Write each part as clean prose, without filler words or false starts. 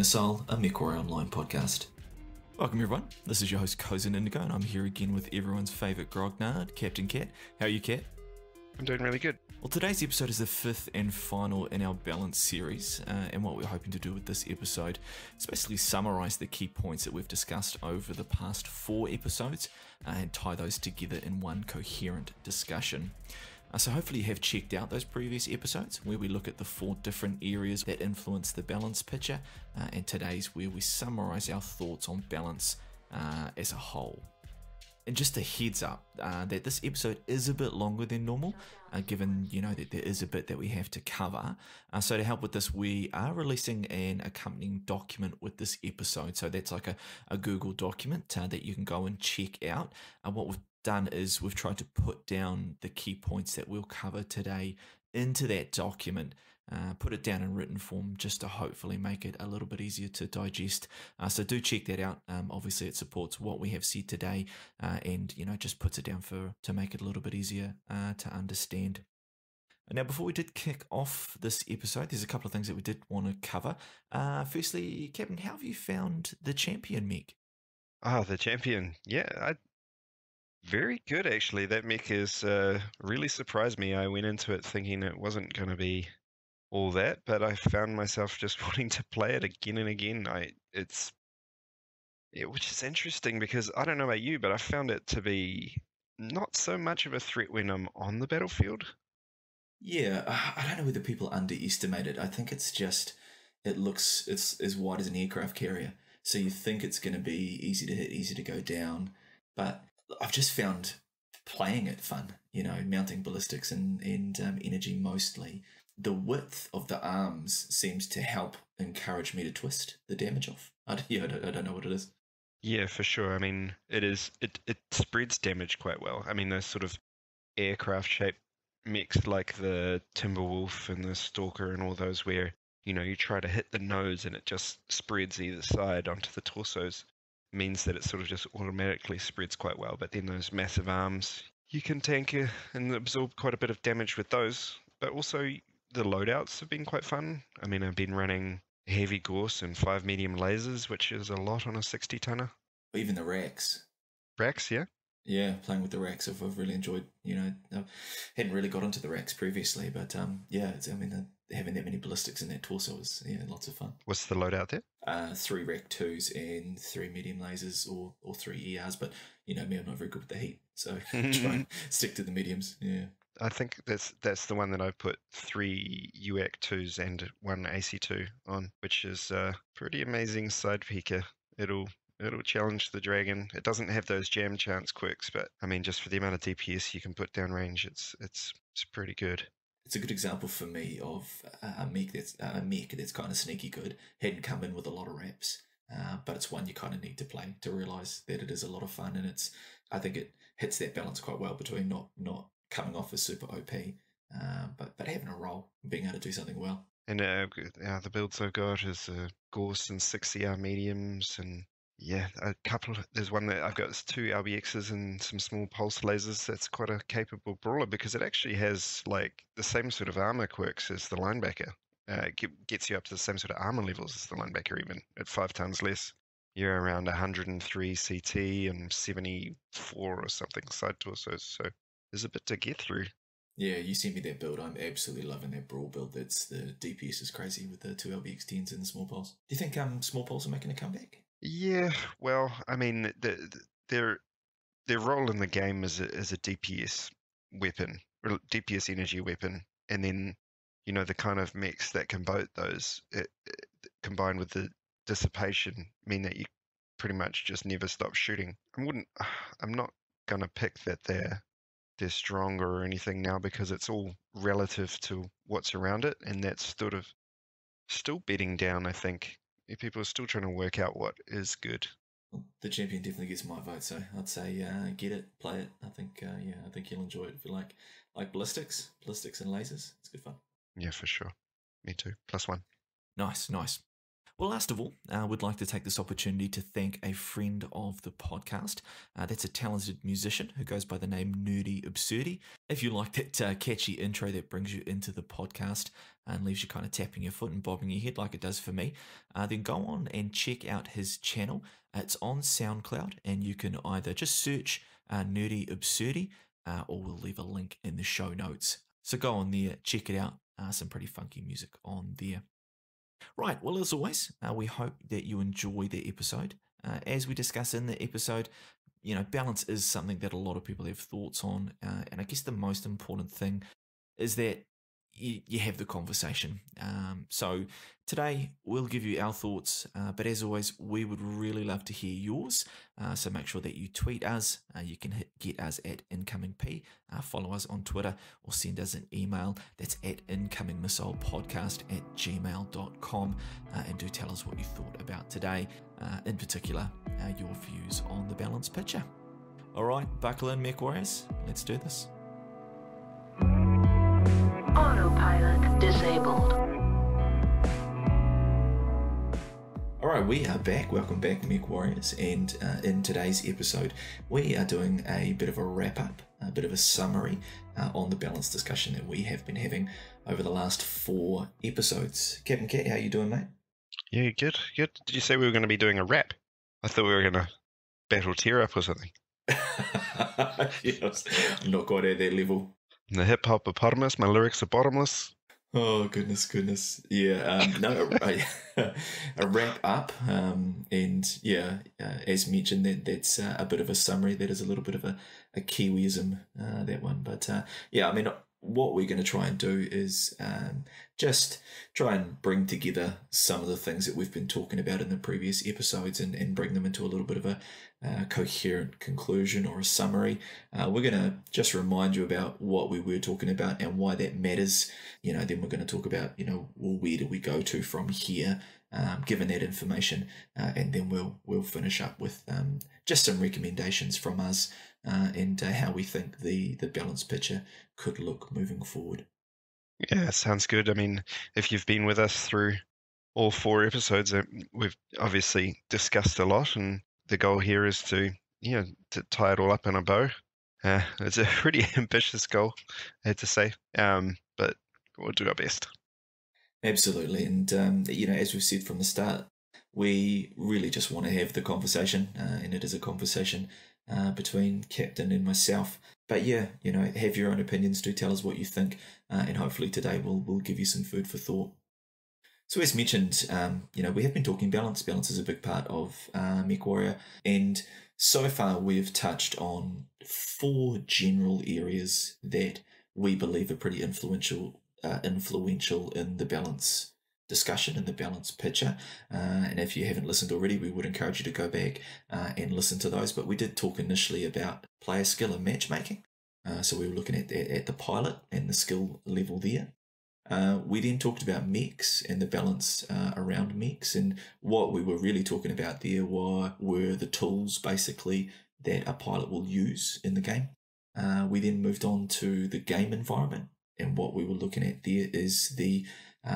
Missile, a MechWarrior Online podcast. Welcome everyone, this is your host Cozened Indigo, and I'm here again with everyone's favourite grognard, Captain Cat. How are you, Cat? I'm doing really good. Well, today's episode is the fifth and final in our balance series, and what we're hoping to do with this episode is basically summarise the key points that we've discussed over the past 4 episodes and tie those together in one coherent discussion. So hopefully you have checked out those previous episodes where we look at the 4 different areas that influence the balance picture, and today's where we summarise our thoughts on balance as a whole. And just a heads up that this episode is a bit longer than normal, given that there is a bit that we have to cover. So to help with this, we are releasing an accompanying document with this episode. So that's like a Google document that you can go and check out. What we've done is we've tried to put down the key points that we'll cover today into that document, put it down in written form just to hopefully make it a little bit easier to digest. So do check that out. Obviously it supports what we have said today, and just puts it down to make it a little bit easier to understand. Now, before we did kick off this episode, there's a couple of things that we did want to cover. Firstly, Capn, how have you found the champion mech? The champion. Yeah, very good actually. That mech is really surprised me. I went into it thinking it wasn't going to be all that, but I found myself just wanting to play it again and again. Which is interesting because I don't know about you, but I found it to be not so much of a threat when I'm on the battlefield. Yeah, I don't know whether people underestimate it. I think it's just, it's as wide as an aircraft carrier. So you think it's going to be easy to hit, easy to go down. But I've just found playing it fun, mounting ballistics and energy mostly. The width of the arms seems to help encourage me to twist the damage off. I don't know what it is. Yeah, for sure. I mean, it spreads damage quite well. I mean, those sort of aircraft shaped mechs like the Timberwolf and the Stalker and all those where, you try to hit the nose and it just spreads either side onto the torsos, means that it sort of just automatically spreads quite well. But then those massive arms, you can tank and absorb quite a bit of damage with those. But also the loadouts have been quite fun. I mean, I've been running heavy Gorse and 5 medium lasers, which is a lot on a 60-tonner. Even the racks. Racks, yeah? Yeah, playing with the racks I've really enjoyed. I hadn't really got into the racks previously, but having that many ballistics in that torso is lots of fun. What's the loadout there? 3 rack 2s and 3 medium lasers or 3 ERs, but me, I'm not very good with the heat, so try and stick to the mediums. Yeah. I think that's the one that I've put 3 UAC 2s and 1 AC2 on, which is a pretty amazing side peeker. It'll challenge the dragon. It doesn't have those jam chance quirks, but I mean, just for the amount of DPS you can put down range, it's pretty good. It's a good example for me of a mech that's kind of sneaky good. Hadn't come in with a lot of reps, but it's one you kind of need to play to realise that it is a lot of fun, and I think it hits that balance quite well between not coming off as super OP, but having a role, being able to do something well. And the builds I've got is Gorse and 6 CR mediums, and yeah, there's one that I've got 2 RBXs and some small pulse lasers. That's quite a capable brawler because it actually has like the same sort of armor quirks as the linebacker. It gets you up to the same sort of armor levels as the linebacker, even at 5 tons less. You're around 103 CT and 74 or something side torsos, so there's a bit to get through. Yeah, you sent me that build. I'm absolutely loving that brawl build. That's the DPS is crazy with the 2 LBX10s and the small pulse. Do you think small pulse are making a comeback? Yeah, well, I mean, their role in the game is a DPS weapon, or DPS energy weapon, and then the kind of mechs that can boat those, combined with the dissipation, mean that you pretty much just never stop shooting. I'm not gonna pick that they're stronger or anything now because it's all relative to what's around it, and that's sort of still bedding down. I think people are still trying to work out what is good. Well, the champion definitely gets my vote, so I'd say get it, play it. I think you'll enjoy it if you like ballistics and lasers. It's good fun. Yeah, for sure. Me too. +1. Nice. Well, last of all, we'd like to take this opportunity to thank a friend of the podcast. That's a talented musician who goes by the name Nerdy Absurdi. If you like that catchy intro that brings you into the podcast and leaves you kind of tapping your foot and bobbing your head like it does for me, then go on and check out his channel. It's on SoundCloud, and you can either just search Nerdy Absurdi, or we'll leave a link in the show notes. So go on there, check it out. Some pretty funky music on there. Right, well, as always, we hope that you enjoy the episode. As we discuss in the episode, balance is something that a lot of people have thoughts on, and I guess the most important thing is that you have the conversation. So today we'll give you our thoughts, but as always, we would really love to hear yours. So make sure that you tweet us. You can get us at IncomingP, follow us on Twitter, or send us an email. That's at incomingmissilepodcast@gmail.com, and do tell us what you thought about today, in particular, your views on the balance picture. All right, buckle in, Mech Warriors. Let's do this. Autopilot disabled. All right, we are back. Welcome back, Mech Warriors. And in today's episode, we are doing a bit of a wrap-up, a bit of a summary on the balance discussion that we have been having over the last 4 episodes. Capn Cat, how you doing, mate? Yeah, good. Did you say we were going to be doing a rap? I thought we were going to battle tear up or something. Yes, I'm not quite at that level. The hip hop hippopotamus, my lyrics are bottomless. Oh, goodness. Yeah, no, a wrap up. And yeah, as mentioned, that's a bit of a summary. That is a little bit of a Kiwiism, that one. But yeah, I mean, what we're going to try and do is just try and bring together some of the things that we've been talking about in the previous episodes and bring them into a little bit of a coherent conclusion or a summary. We're going to just remind you about what we were talking about and why that matters. Then we're going to talk about, well, where do we go to from here, given that information, and then we'll finish up with just some recommendations from us and how we think the balance picture could look moving forward. Yeah, sounds good. I mean, if you've been with us through all 4 episodes, we've obviously discussed a lot, and the goal here is to tie it all up in a bow. It's a pretty ambitious goal, I had to say, but we'll do our best. Absolutely, and as we've said from the start, we really just want to have the conversation, and it is a conversation between Captain and myself. But yeah, have your own opinions. Do tell us what you think, and hopefully today we'll give you some food for thought. So as mentioned, we have been talking balance. Balance is a big part of Mech Warrior, and so far we've touched on 4 general areas that we believe are pretty influential in the balance discussion and the balance picture. And if you haven't listened already, we would encourage you to go back and listen to those. But we did talk initially about player skill and matchmaking. So we were looking at the pilot and the skill level there. We then talked about mechs and the balance around mechs, and what we were really talking about there were the tools basically that a pilot will use in the game. We then moved on to the game environment, and what we were looking at there is the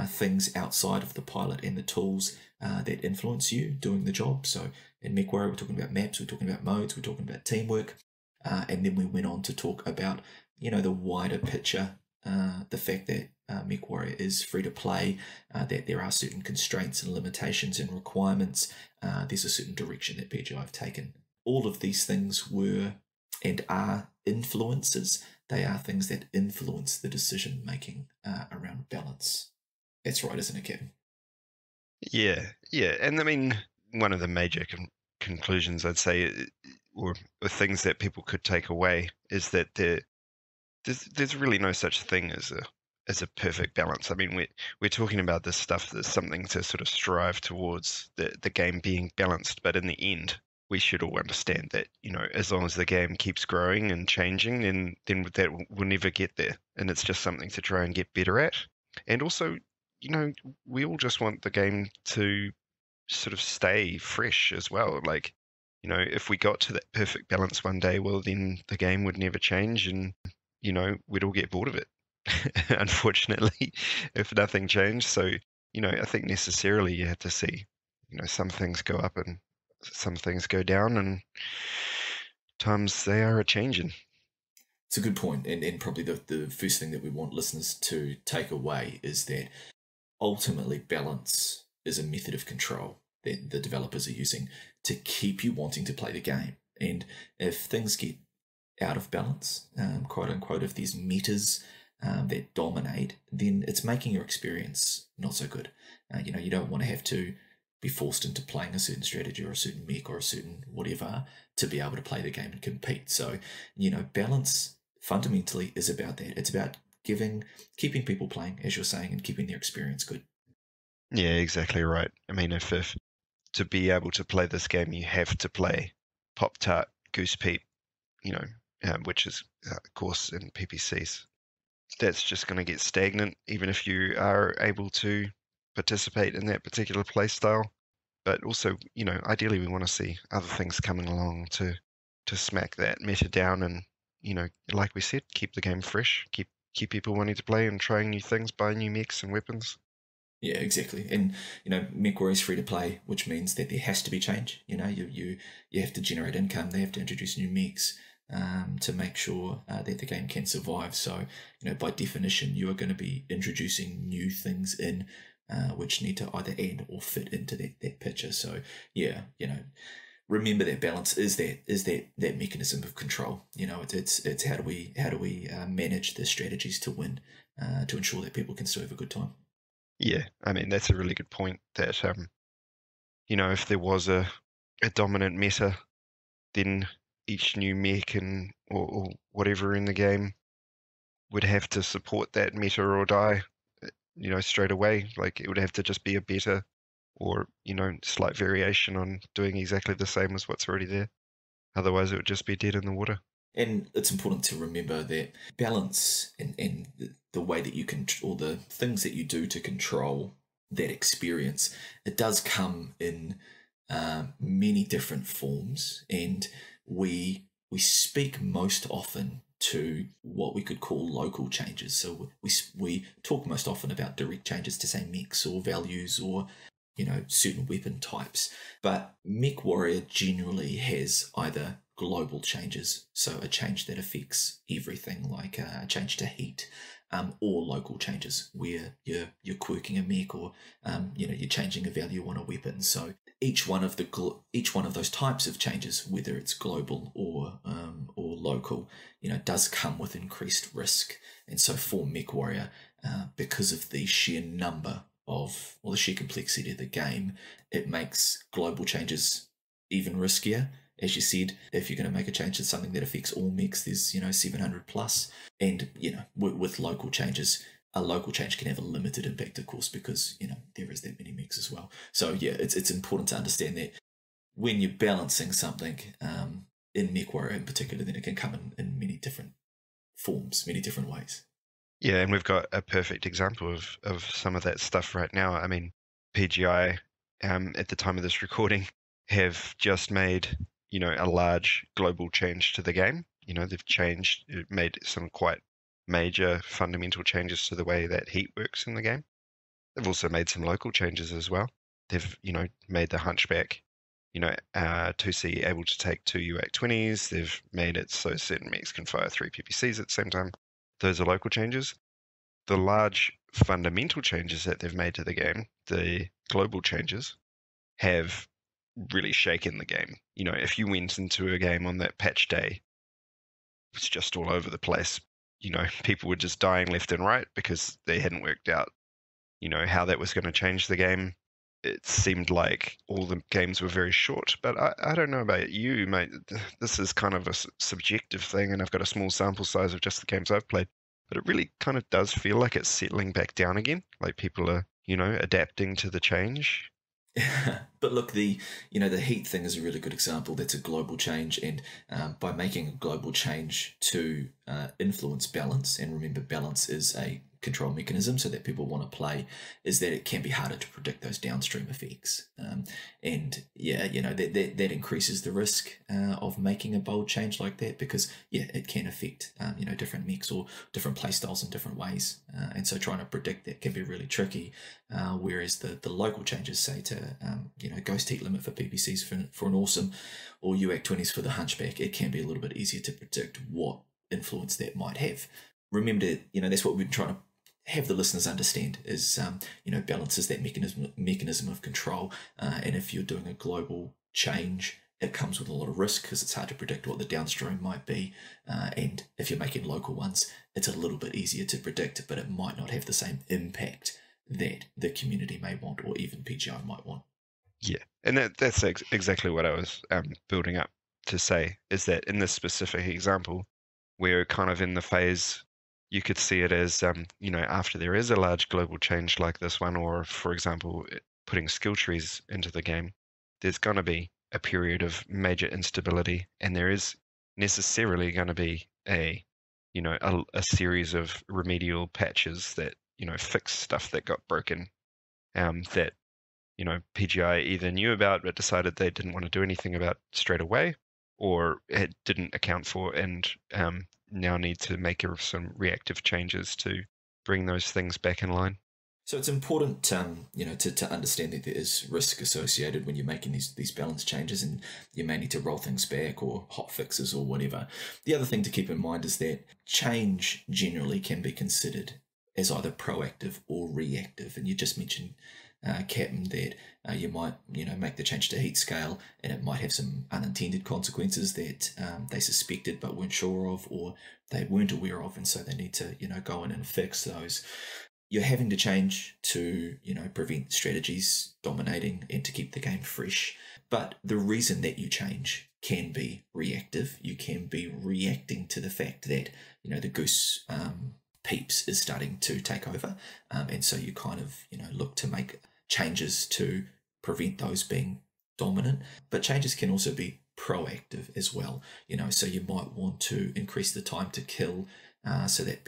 things outside of the pilot and the tools that influence you doing the job. So in Mech Warrior, we're talking about maps, we're talking about modes, we're talking about teamwork, and then we went on to talk about the wider picture, the fact that Mech Warrior is free to play, that there are certain constraints and limitations and requirements. There's a certain direction that PGI have taken. All of these things were and are influences. They are things that influence the decision making around balance. That's right, isn't it, Capn? Yeah. And I mean, one of the major conclusions I'd say, or things that people could take away, is that there's really no such thing as a perfect balance. I mean, we're talking about this stuff as something to sort of strive towards the game being balanced, but in the end, we should all understand that, as long as the game keeps growing and changing, then that we'll never get there. And it's just something to try and get better at. And also, we all just want the game to sort of stay fresh as well. Like, if we got to that perfect balance one day, well, then the game would never change, and, we'd all get bored of it, unfortunately, if nothing changed. So, I think necessarily you have to see some things go up and some things go down, and times they are a changing. It's a good point, and probably the first thing that we want listeners to take away is that ultimately balance is a method of control that the developers are using to keep you wanting to play the game. And if things get out of balance, quote unquote, if these metas that dominate, then it's making your experience not so good. You don't want to have to be forced into playing a certain strategy or a certain mech or a certain whatever to be able to play the game and compete. So, balance fundamentally is about that. It's about keeping people playing, as you're saying, and keeping their experience good. Yeah, exactly right. I mean, if to be able to play this game, you have to play Pop Tart, Goose Peep, which is, of course, in PPCs. That's just going to get stagnant, even if you are able to participate in that particular play style. But also, ideally we want to see other things coming along to smack that meta down and, like we said, keep the game fresh, keep people wanting to play and trying new things, buy new mechs and weapons. Yeah, exactly. And, MechWarrior is free to play, which means that there has to be change. You have to generate income. They have to introduce new mechs to make sure that the game can survive. So, by definition, you are going to be introducing new things in which need to either end or fit into that picture. So, yeah, remember that balance is that mechanism of control. It's how do we manage the strategies to win, to ensure that people can still have a good time. Yeah, I mean, that's a really good point that, if there was a dominant meta, then each new mech or whatever in the game would have to support that meta or die, straight away. Like, it would have to just be a better or, slight variation on doing exactly the same as what's already there. Otherwise, it would just be dead in the water. And it's important to remember that balance and the way that you can, or the things that you do to control that experience, it does come in many different forms. And we speak most often to what we could call local changes. So we talk most often about direct changes to, say, mechs or values or certain weapon types. But MechWarrior generally has either global changes, so a change that affects everything, like a change to heat, or local changes where you're quirking a mech, or you're changing a value on a weapon. So each one of those types of changes, whether it's global or local, does come with increased risk. And so for MechWarrior, because of the sheer number of, or the sheer complexity of the game, it makes global changes even riskier. As you said, if you're going to make a change to something that affects all mechs, there's 700 plus, and with local changes, a local change can have a limited impact, of course, because there is that many mechs as well. So yeah, it's important to understand that when you're balancing something in MechWarrior in particular, then it can come in many different forms, many different ways. Yeah, and we've got a perfect example of some of that stuff right now. I mean, PGI, at the time of this recording, have just made, a large global change to the game. They've made some quite major fundamental changes to the way that heat works in the game. They've also made some local changes as well. They've, made the Hunchback, 2C able to take 2 UAC-20s. They've made it so certain mechs can fire 3 PPCs at the same time. Those are local changes. The large fundamental changes that they've made to the game, the global changes, have really shaken the game. If you went into a game on that patch day, it's just all over the place. People were just dying left and right because they hadn't worked out, how that was going to change the game. It seemed like all the games were very short, but I don't know about you, mate. This is kind of a subjective thing, and I've got a small sample size of just the games I've played, but it really kind of does feel like it's settling back down again, like people are, adapting to the change. But look, the heat thing is a really good example. That's a global change, and by making a global change to influence balance, and remember, balance is a control mechanism, so that people want to play, is that it can be harder to predict those downstream effects. And yeah, that increases the risk of making a bold change like that, because yeah, it can affect different mechs or different playstyles in different ways, and so trying to predict that can be really tricky. Whereas the local changes, say to ghost heat limit for PPCs for an awesome, or UAC 20s for the hunchback, it can be a little bit easier to predict what influence that might have. Remember, that's what we've been trying to have the listeners understand is, balance is that mechanism of control. And if you're doing a global change, it comes with a lot of risk because it's hard to predict what the downstream might be. And if you're making local ones, it's a little bit easier to predict, but it might not have the same impact that the community may want, or even PGI might want. Yeah, and that's exactly what I was building up to say, is that in this specific example, we're kind of in the phase, you could see it as, after there is a large global change like this one, or for example, putting skill trees into the game, there's going to be a period of major instability, and there is necessarily going to be a series of remedial patches that, fix stuff that got broken, that, PGI either knew about but decided they didn't want to do anything about straight away, or it didn't account for, and now need to make some reactive changes to bring those things back in line. So it's important, to understand that there is risk associated when you're making these balance changes, and you may need to roll things back or hot fixes or whatever. The other thing to keep in mind is that change generally can be considered as either proactive or reactive. And you just mentioned, Capn, that you might make the change to heat scale, and it might have some unintended consequences that they suspected but weren't sure of, or they weren't aware of, and so they need to go in and fix those. You're having to change to prevent strategies dominating and to keep the game fresh. But the reason that you change can be reactive. You can be reacting to the fact that the goose peeps is starting to take over, and so you kind of look to make changes to prevent those being dominant. But changes can also be proactive as well, so you might want to increase the time to kill, so that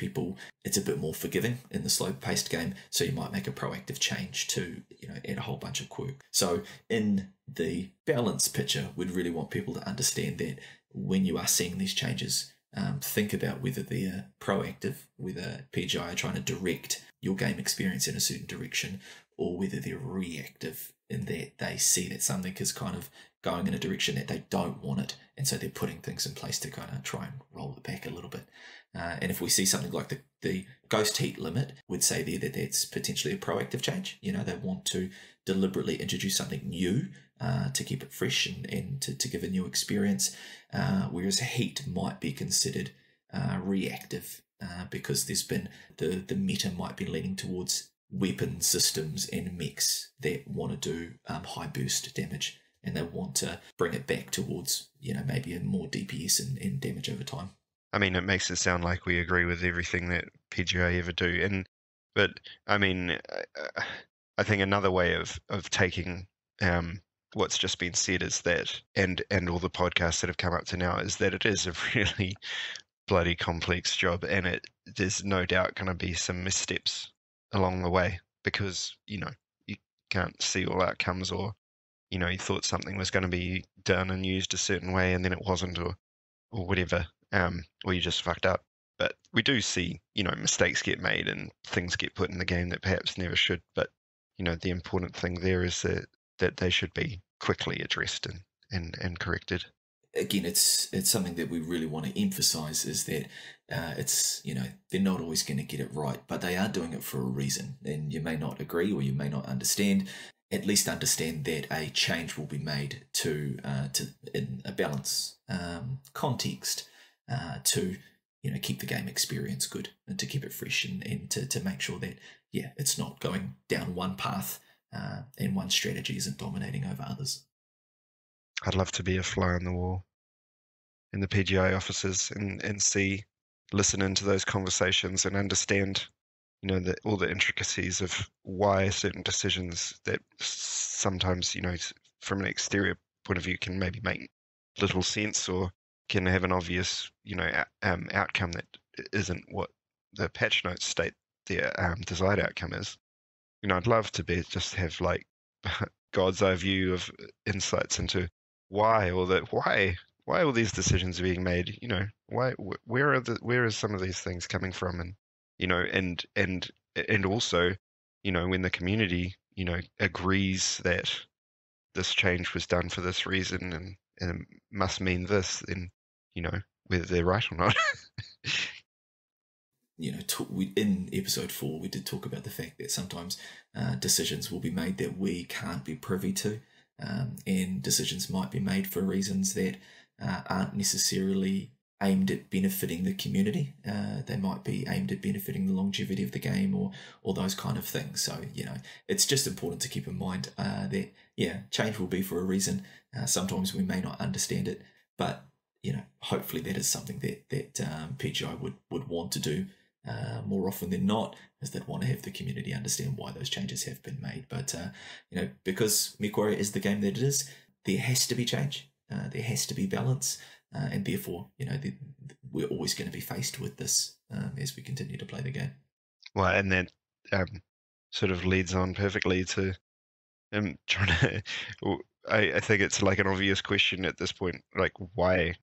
it's a bit more forgiving in the slow-paced game. So you might make a proactive change to add a whole bunch of quirk. So in the balance picture, we'd really want people to understand that when you are seeing these changes, think about whether they're proactive, whether PGI are trying to direct your game experience in a certain direction, or whether they're reactive in that they see that something is kind of going in a direction that they don't want it, and so they're putting things in place to kind of try and roll it back a little bit. And if we see something like the ghost heat limit, we'd say there that that's potentially a proactive change. They want to deliberately introduce something new to keep it fresh and to give a new experience, whereas heat might be considered reactive, because there's been the meta might be leaning towards weapon systems and mechs that want to do high burst damage, and they want to bring it back towards maybe a more DPS and damage over time. I mean, it makes it sound like we agree with everything that PGI ever do, but I mean, I think another way of taking what's just been said is that, and all the podcasts that have come up to now, is that it is a really bloody complex job, and there's no doubt going to be some missteps along the way, because you can't see all outcomes, or you thought something was going to be done and used a certain way and then it wasn't, or whatever, or you just fucked up. But we do see mistakes get made and things get put in the game that perhaps never should, but the important thing there is that they should be quickly addressed and corrected. Again, it's something that we really want to emphasize, is that they're not always going to get it right, but they are doing it for a reason. And you may not agree, or you may not understand. At least understand that a change will be made to in a balance context, to keep the game experience good and to keep it fresh, and to make sure that it's not going down one path, and one strategy isn't dominating over others. I'd love to be a fly on the wall in the PGI offices and listen into those conversations and understand, all the intricacies of why certain decisions that sometimes, from an exterior point of view, can maybe make little sense, or can have an obvious, outcome that isn't what the patch notes state desired outcome is. I'd love to just have like God's eye view of insights into why all these decisions are being made. Where are some of these things coming from, and and also, when the community agrees that this change was done for this reason and it must mean this, then whether they're right or not. In episode 4, we did talk about the fact that sometimes decisions will be made that we can't be privy to, and decisions might be made for reasons that aren't necessarily aimed at benefiting the community. They might be aimed at benefiting the longevity of the game or those kind of things. So, it's just important to keep in mind that, change will be for a reason. Sometimes we may not understand it, but, hopefully that is something that PGI would want to do more often than not, is they'd want to have the community understand why those changes have been made. But, because MechWarrior is the game that it is, there has to be change. There has to be balance. And therefore, we're always going to be faced with this as we continue to play the game. Well, and that sort of leads on perfectly to trying to. I think it's like an obvious question at this point. Like, why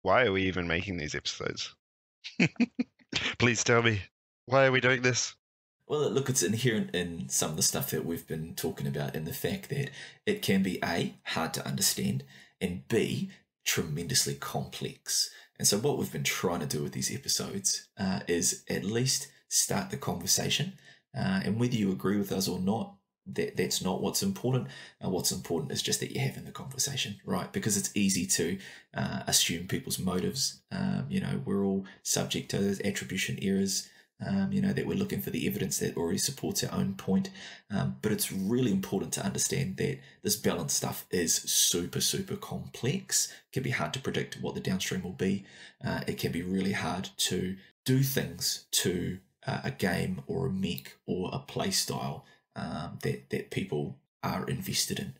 are we even making these episodes? Please tell me, why are we doing this? Well, look, it's inherent in some of the stuff that we've been talking about, in the fact that it can be A, hard to understand, and B, tremendously complex. And so what we've been trying to do with these episodes is at least start the conversation. And whether you agree with us or not, that's not what's important. What's important is just that you're having the conversation, right? Because it's easy to assume people's motives. We're all subject to those attribution errors. That we're looking for the evidence that already supports our own point. But it's really important to understand that this balance stuff is super, super complex. It can be hard to predict what the downstream will be. It can be really hard to do things to a game or a mech or a play style that people are invested in.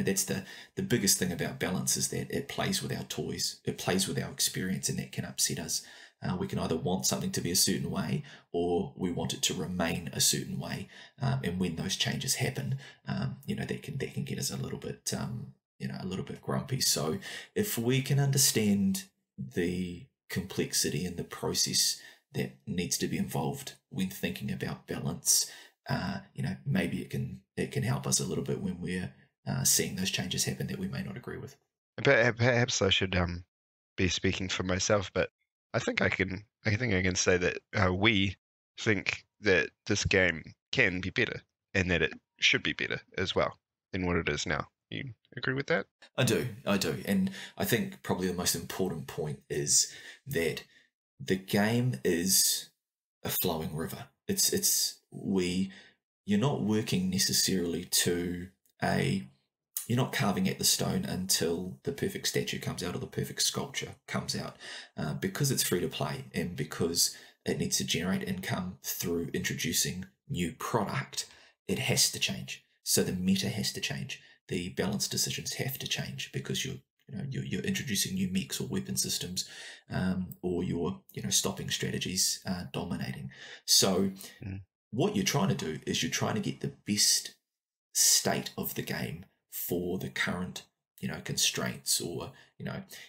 That's the biggest thing about balance, is that it plays with our toys. It plays with our experience, and that can upset us. We can either want something to be a certain way, or we want it to remain a certain way. And when those changes happen, that can get us a little bit, a little bit grumpy. So if we can understand the complexity and the process that needs to be involved when thinking about balance, maybe it can help us a little bit when we're seeing those changes happen that we may not agree with. Perhaps I should be speaking for myself, but I think I can say that we think that this game can be better, and that it should be better as well than what it is now. You agree with that? I do. And I think probably the most important point is that the game is a flowing river. You're not working necessarily to you're not carving at the stone until the perfect statue comes out or the perfect sculpture comes out. Because it's free to play, and because it needs to generate income through introducing new product, it has to change. So the meta has to change. The balance decisions have to change, because you're introducing new mechs or weapon systems, or you're stopping strategies dominating. So what you're trying to do is you're trying to get the best state of the game for the current constraints, or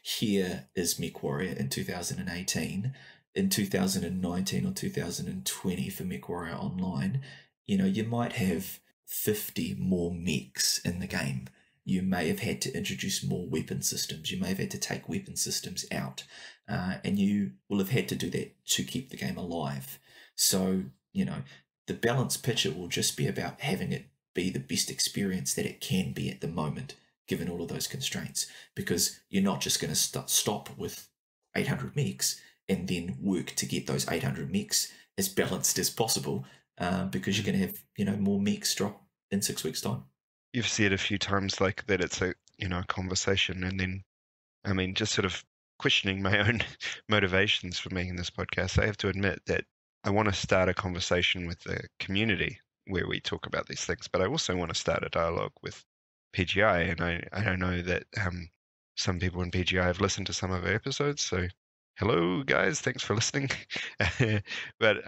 here is MechWarrior in 2018. In 2019 or 2020 for MechWarrior Online, you might have 50 more mechs in the game. You may have had to introduce more weapon systems. You may have had to take weapon systems out, and you will have had to do that to keep the game alive. So the balance picture will just be about having it be the best experience that it can be at the moment, given all of those constraints, because you're not just going to stop with 800 mechs and then work to get those 800 mechs as balanced as possible, because you're going to have more mechs drop in 6 weeks' time. You've said a few times like that it's a conversation, and then just sort of questioning my own motivations for making this podcast. I have to admit that I want to start a conversation with the community where we talk about these things, but I also want to start a dialogue with PGI, and I know that some people in PGI have listened to some of our episodes, so hello guys, thanks for listening. But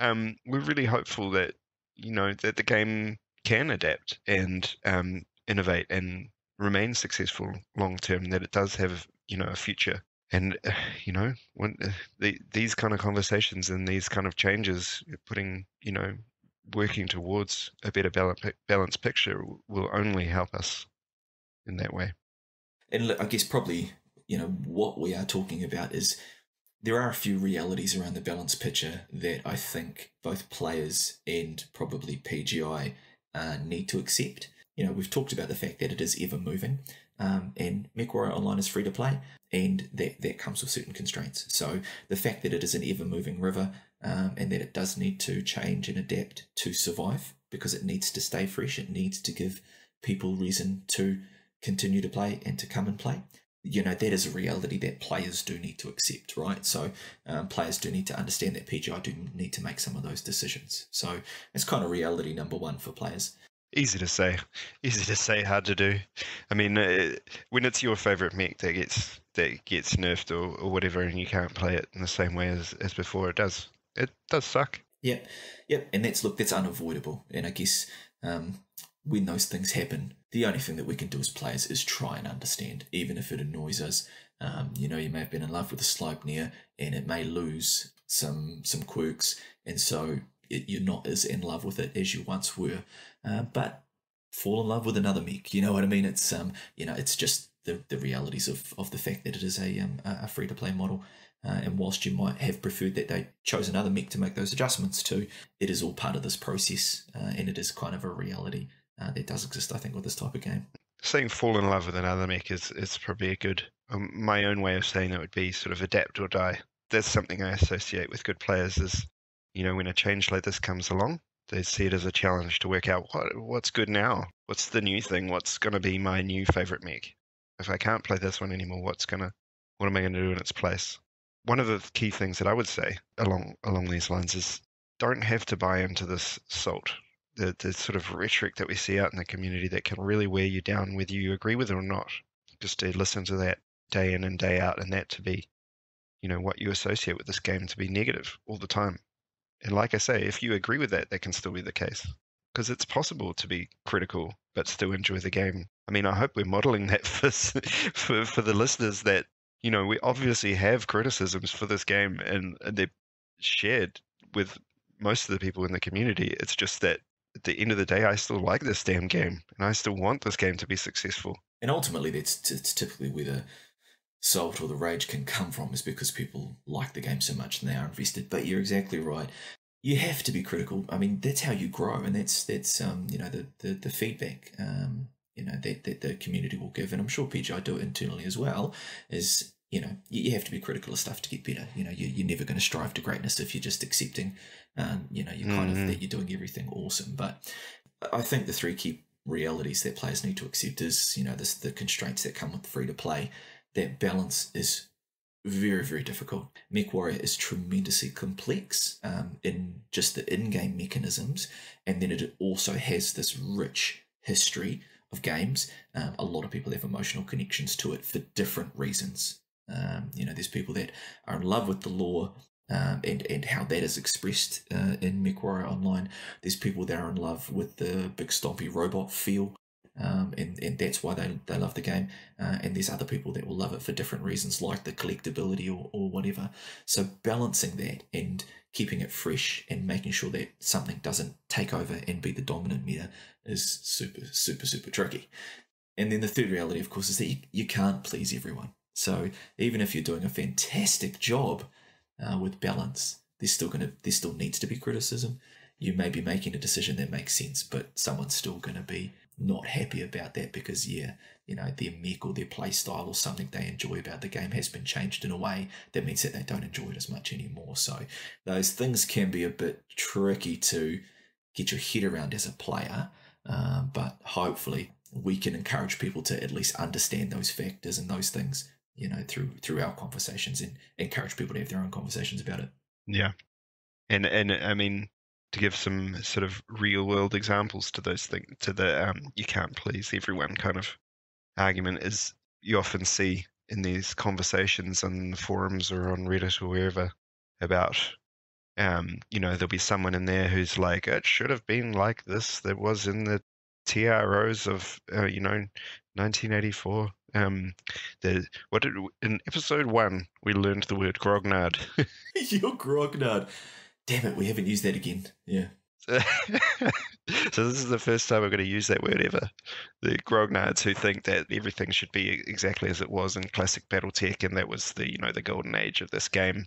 we're really hopeful that that the game can adapt and innovate and remain successful long term. That it does have a future. And when these kind of conversations and these kind of changes, putting working towards a better balanced picture will only help us in that way. And look, I guess probably, what we are talking about is there are a few realities around the balance picture that I think both players and probably PGI need to accept. We've talked about the fact that it is ever moving, and MechWarrior Online is free to play, and that comes with certain constraints. So the fact that it is an ever moving river, and that it does need to change and adapt to survive, because it needs to stay fresh, it needs to give people reason to continue to play and to come and play. That is a reality that players do need to accept, right? So players do need to understand that PGI do need to make some of those decisions. So it's kind of reality number one for players. Easy to say, hard to do. I mean, when it's your favorite mech that gets nerfed or whatever, and you can't play it in the same way as before, it does suck. Yep, and that's unavoidable. And I guess when those things happen, the only thing that we can do as players is try and understand, even if it annoys us. You may have been in love with a Sleipnir, and it may lose some quirks, and so you're not as in love with it as you once were. But fall in love with another mech. You know what I mean? It's it's just the realities of the fact that it is a free to play model. And whilst you might have preferred that they chose another mech to make those adjustments to, it is all part of this process, and it is kind of a reality that does exist, I think, with this type of game. Saying fall in love with another mech is probably a good. My own way of saying it would be sort of adapt or die. That's something I associate with good players. Is when a change like this comes along, they see it as a challenge to work out what's good now, what's the new thing, what's going to be my new favorite mech. If I can't play this one anymore, what am I going to do in its place? One of the key things that I would say along these lines is don't have to buy into this salt. The sort of rhetoric that we see out in the community that can really wear you down, whether you agree with it or not. Just to listen to that day in and day out, and that to be, what you associate with this game to be negative all the time. And like I say, if you agree with that, that can still be the case. Because it's possible to be critical but still enjoy the game. I mean, I hope we're modeling that for the listeners that, we obviously have criticisms for this game and they're shared with most of the people in the community. It's just that at the end of the day, I still like this damn game and I still want this game to be successful. And ultimately, it's typically where the salt or the rage can come from, is because people like the game so much and they are invested. But you're exactly right. You have to be critical. I mean, that's how you grow, and that's the feedback that the community will give, and I'm sure PGI do it internally as well. Is you have to be critical of stuff to get better. You're never going to strive to greatness if you're just accepting, you kind of that you're doing everything awesome. But I think the three key realities that players need to accept is the constraints that come with free to play. That balance is very, very difficult. MechWarrior is tremendously complex in just the in-game mechanisms, and then it also has this rich history of games. A lot of people have emotional connections to it for different reasons. There's people that are in love with the lore and how that is expressed in MechWarrior Online. There's people that are in love with the big stompy robot feel. And that's why they love the game, and there's other people that will love it for different reasons, like the collectability or whatever. So balancing that and keeping it fresh and making sure that something doesn't take over and be the dominant meta is super, super, super tricky. And then the third reality, of course, is that you can't please everyone. So even if you're doing a fantastic job with balance, there still needs to be criticism. You may be making a decision that makes sense, but someone's still going to be not happy about that because their mech or their play style or something they enjoy about the game has been changed in a way that means that they don't enjoy it as much anymore. So those things can be a bit tricky to get your head around as a player, but hopefully we can encourage people to at least understand those factors and those things, through our conversations, and encourage people to have their own conversations about it. Yeah, and I mean, to give some sort of real world examples to those things, to the you can't please everyone kind of argument, is you often see in these conversations on the forums or on Reddit or wherever about, there'll be someone in there who's like, it should have been like this. There was in the TROs of, 1984. In episode 1 we learned the word grognard. You're grognard. Damn it, we haven't used that again. Yeah. So this is the first time I'm going to use that word ever. The grognards who think that everything should be exactly as it was in classic BattleTech, and that was the golden age of this game,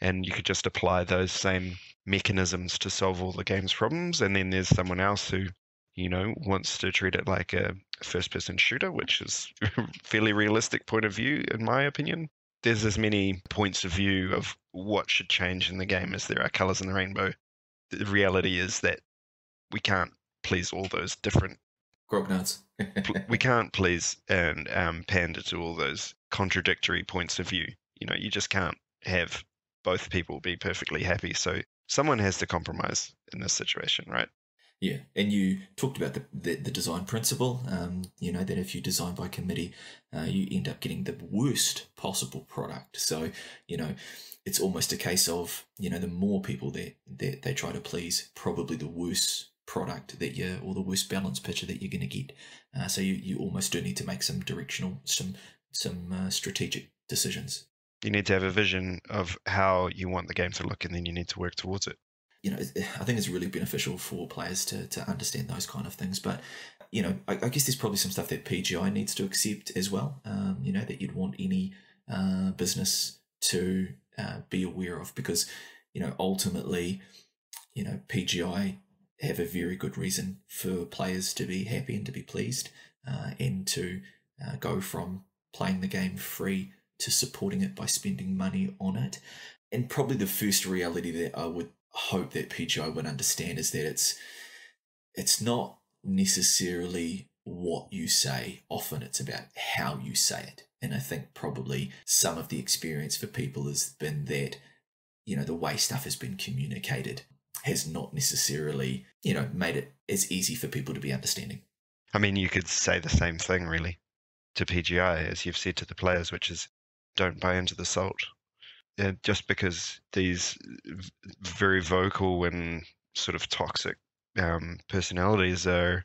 and you could just apply those same mechanisms to solve all the game's problems. And then there's someone else who wants to treat it like a first-person shooter, which is a fairly realistic point of view, in my opinion. There's as many points of view of what should change in the game as there are colors in the rainbow. The reality is that we can't please all those different grognards. We can't please and pander to all those contradictory points of view. You just can't have both people be perfectly happy. So someone has to compromise in this situation, right? Yeah, and you talked about the design principle, that if you design by committee, you end up getting the worst possible product. So, it's almost a case of, the more people that they try to please, probably the worse product or the worst balance picture that you're going to get. So you almost do need to make some directional, some strategic decisions. You need to have a vision of how you want the game to look, and then you need to work towards it. I think it's really beneficial for players to understand those kind of things. But, I guess there's probably some stuff that PGI needs to accept as well, that you'd want any business to be aware of, because, ultimately, PGI have a very good reason for players to be happy and to be pleased, and to go from playing the game free to supporting it by spending money on it. And probably the first reality that I would hope that PGI would understand is that it's not necessarily what you say. Often it's about how you say it. And I think probably some of the experience for people has been that, the way stuff has been communicated has not necessarily, made it as easy for people to be understanding. I mean, you could say the same thing really to PGI as you've said to the players, which is don't buy into the salt. Just because these very vocal and sort of toxic personalities are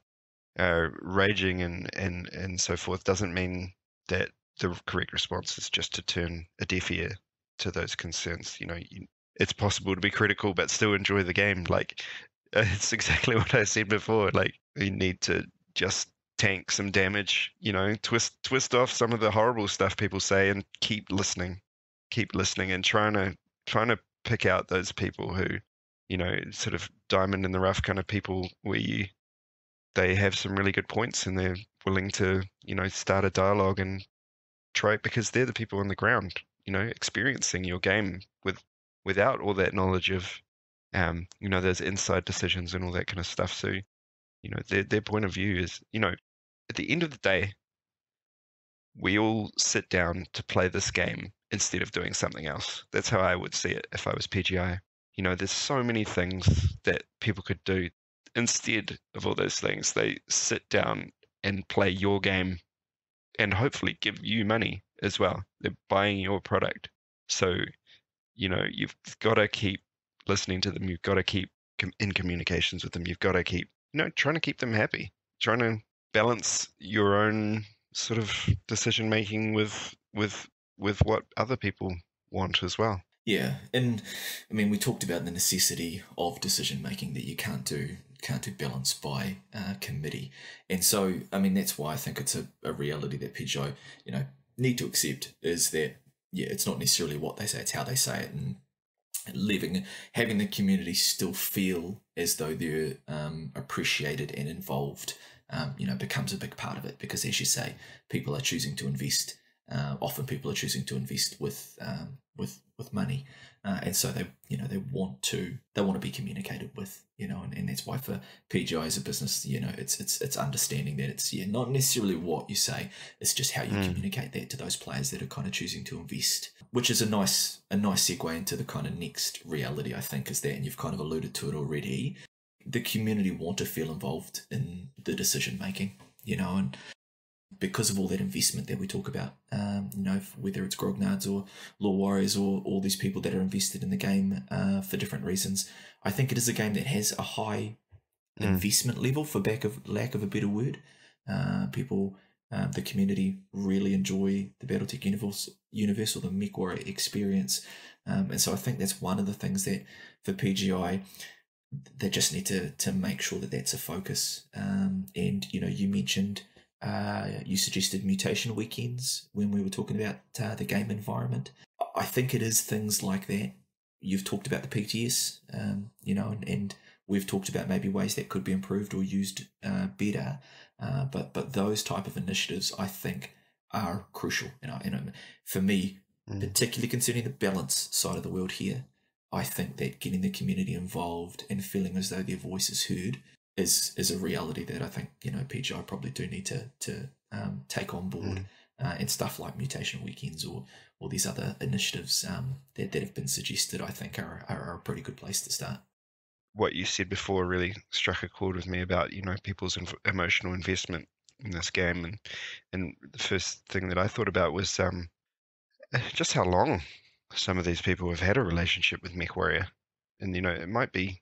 raging and so forth doesn't mean that the correct response is just to turn a deaf ear to those concerns. It's possible to be critical but still enjoy the game. Like, it's exactly what I said before. Like, you need to just tank some damage, twist off some of the horrible stuff people say and keep listening and trying to pick out those people who, sort of diamond in the rough kind of people where they have some really good points and they're willing to, start a dialogue and try it, because they're the people on the ground, experiencing your game without all that knowledge of, those inside decisions and all that kind of stuff. So, their point of view is, at the end of the day, we all sit down to play this game instead of doing something else. That's how I would see it if I was PGI. There's so many things that people could do. Instead of all those things, they sit down and play your game and hopefully give you money as well. They're buying your product. So, you've got to keep listening to them. You've got to keep in communications with them. You've got to keep, trying to keep them happy, trying to balance your own sort of decision making with what other people want as well. Yeah, and I mean, we talked about the necessity of decision making, that you can't do balance by committee, and so I mean that's why I think it's a reality that PGI need to accept, is that it's not necessarily what they say, it's how they say it, and having the community still feel as though they're appreciated and involved, becomes a big part of it, because as you say, people are choosing to invest. Often people are choosing to invest with money, and so they want to be communicated with, and that's why for PGI as a business, it's understanding that it's not necessarily what you say, it's just how you communicate that to those players that are kind of choosing to invest, which is a nice segue into the kind of next reality, I think, is that, and you've kind of alluded to it already, the community want to feel involved in the decision making, and because of all that investment that we talk about, whether it's grognards or law warriors or all these people that are invested in the game for different reasons, I think it is a game that has a high investment level, for lack of a better word. People, the community really enjoy the BattleTech universe or the MechWarrior experience, and so I think that's one of the things that for PGI they just need to make sure that that's a focus. And you mentioned. You suggested mutation weekends when we were talking about the game environment. I think it is things like that. You've talked about the PTS, and we've talked about maybe ways that could be improved or used better. But those type of initiatives, I think, are crucial. For me, particularly concerning the balance side of the world here, I think that getting the community involved and feeling as though their voice is heard is a reality that I think PGI probably do need to take on board, and stuff like mutation weekends or these other initiatives that have been suggested, I think are a pretty good place to start. What you said before really struck a chord with me about people's emotional investment in this game, and the first thing that I thought about was just how long some of these people have had a relationship with MechWarrior, and it might be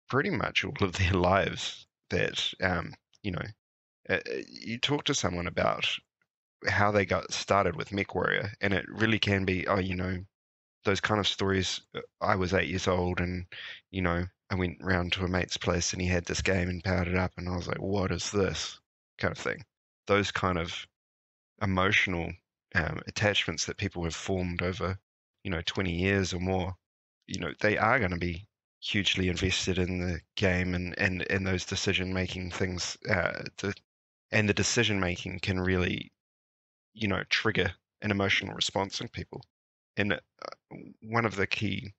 pretty much all of their lives that you talk to someone about how they got started with MechWarrior, and it really can be those kind of stories. I was 8 years old, and I went round to a mate's place and he had this game and powered it up, and I was like, what is this kind of thing? Those kind of emotional attachments that people have formed over 20 years or more, they are going to be hugely invested in the game and those decision making things, and the decision making can really trigger an emotional response in people. And one of the key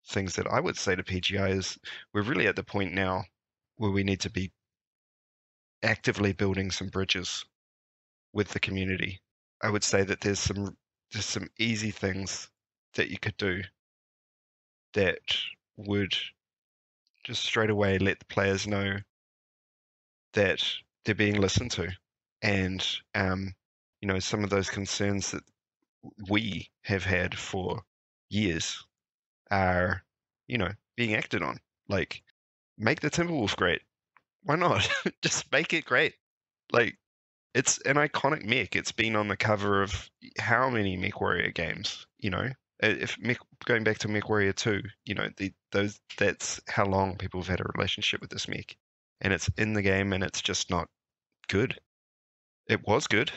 things that I would say to PGI is we're really at the point now where we need to be actively building some bridges with the community. I would say that there's some easy things that you could do that would just straight away let the players know that they're being listened to, and some of those concerns that we have had for years are being acted on. Like, make the Timberwolf great. Why not? Just make it great. Like, it's an iconic mech. It's been on the cover of how many MechWarrior games? Going back to MechWarrior 2, that's how long people have had a relationship with this mech, and it's in the game, and it's just not good. It was good,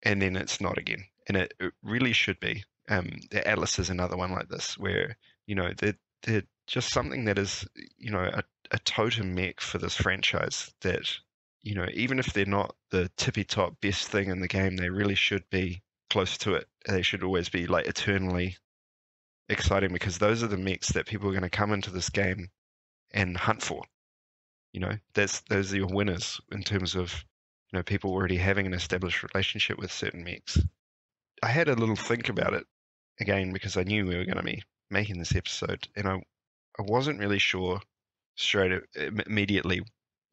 and then it's not again, and it really should be. The Atlas is another one like this, where they're just something that is a totem mech for this franchise. That even if they're not the tippy top best thing in the game, they really should be close to it. They should always be like eternally exciting, because those are the mechs that people are going to come into this game and hunt for. Those are your winners in terms of people already having an established relationship with certain mechs. I had a little think about it again because I knew we were going to be making this episode, and I wasn't really sure immediately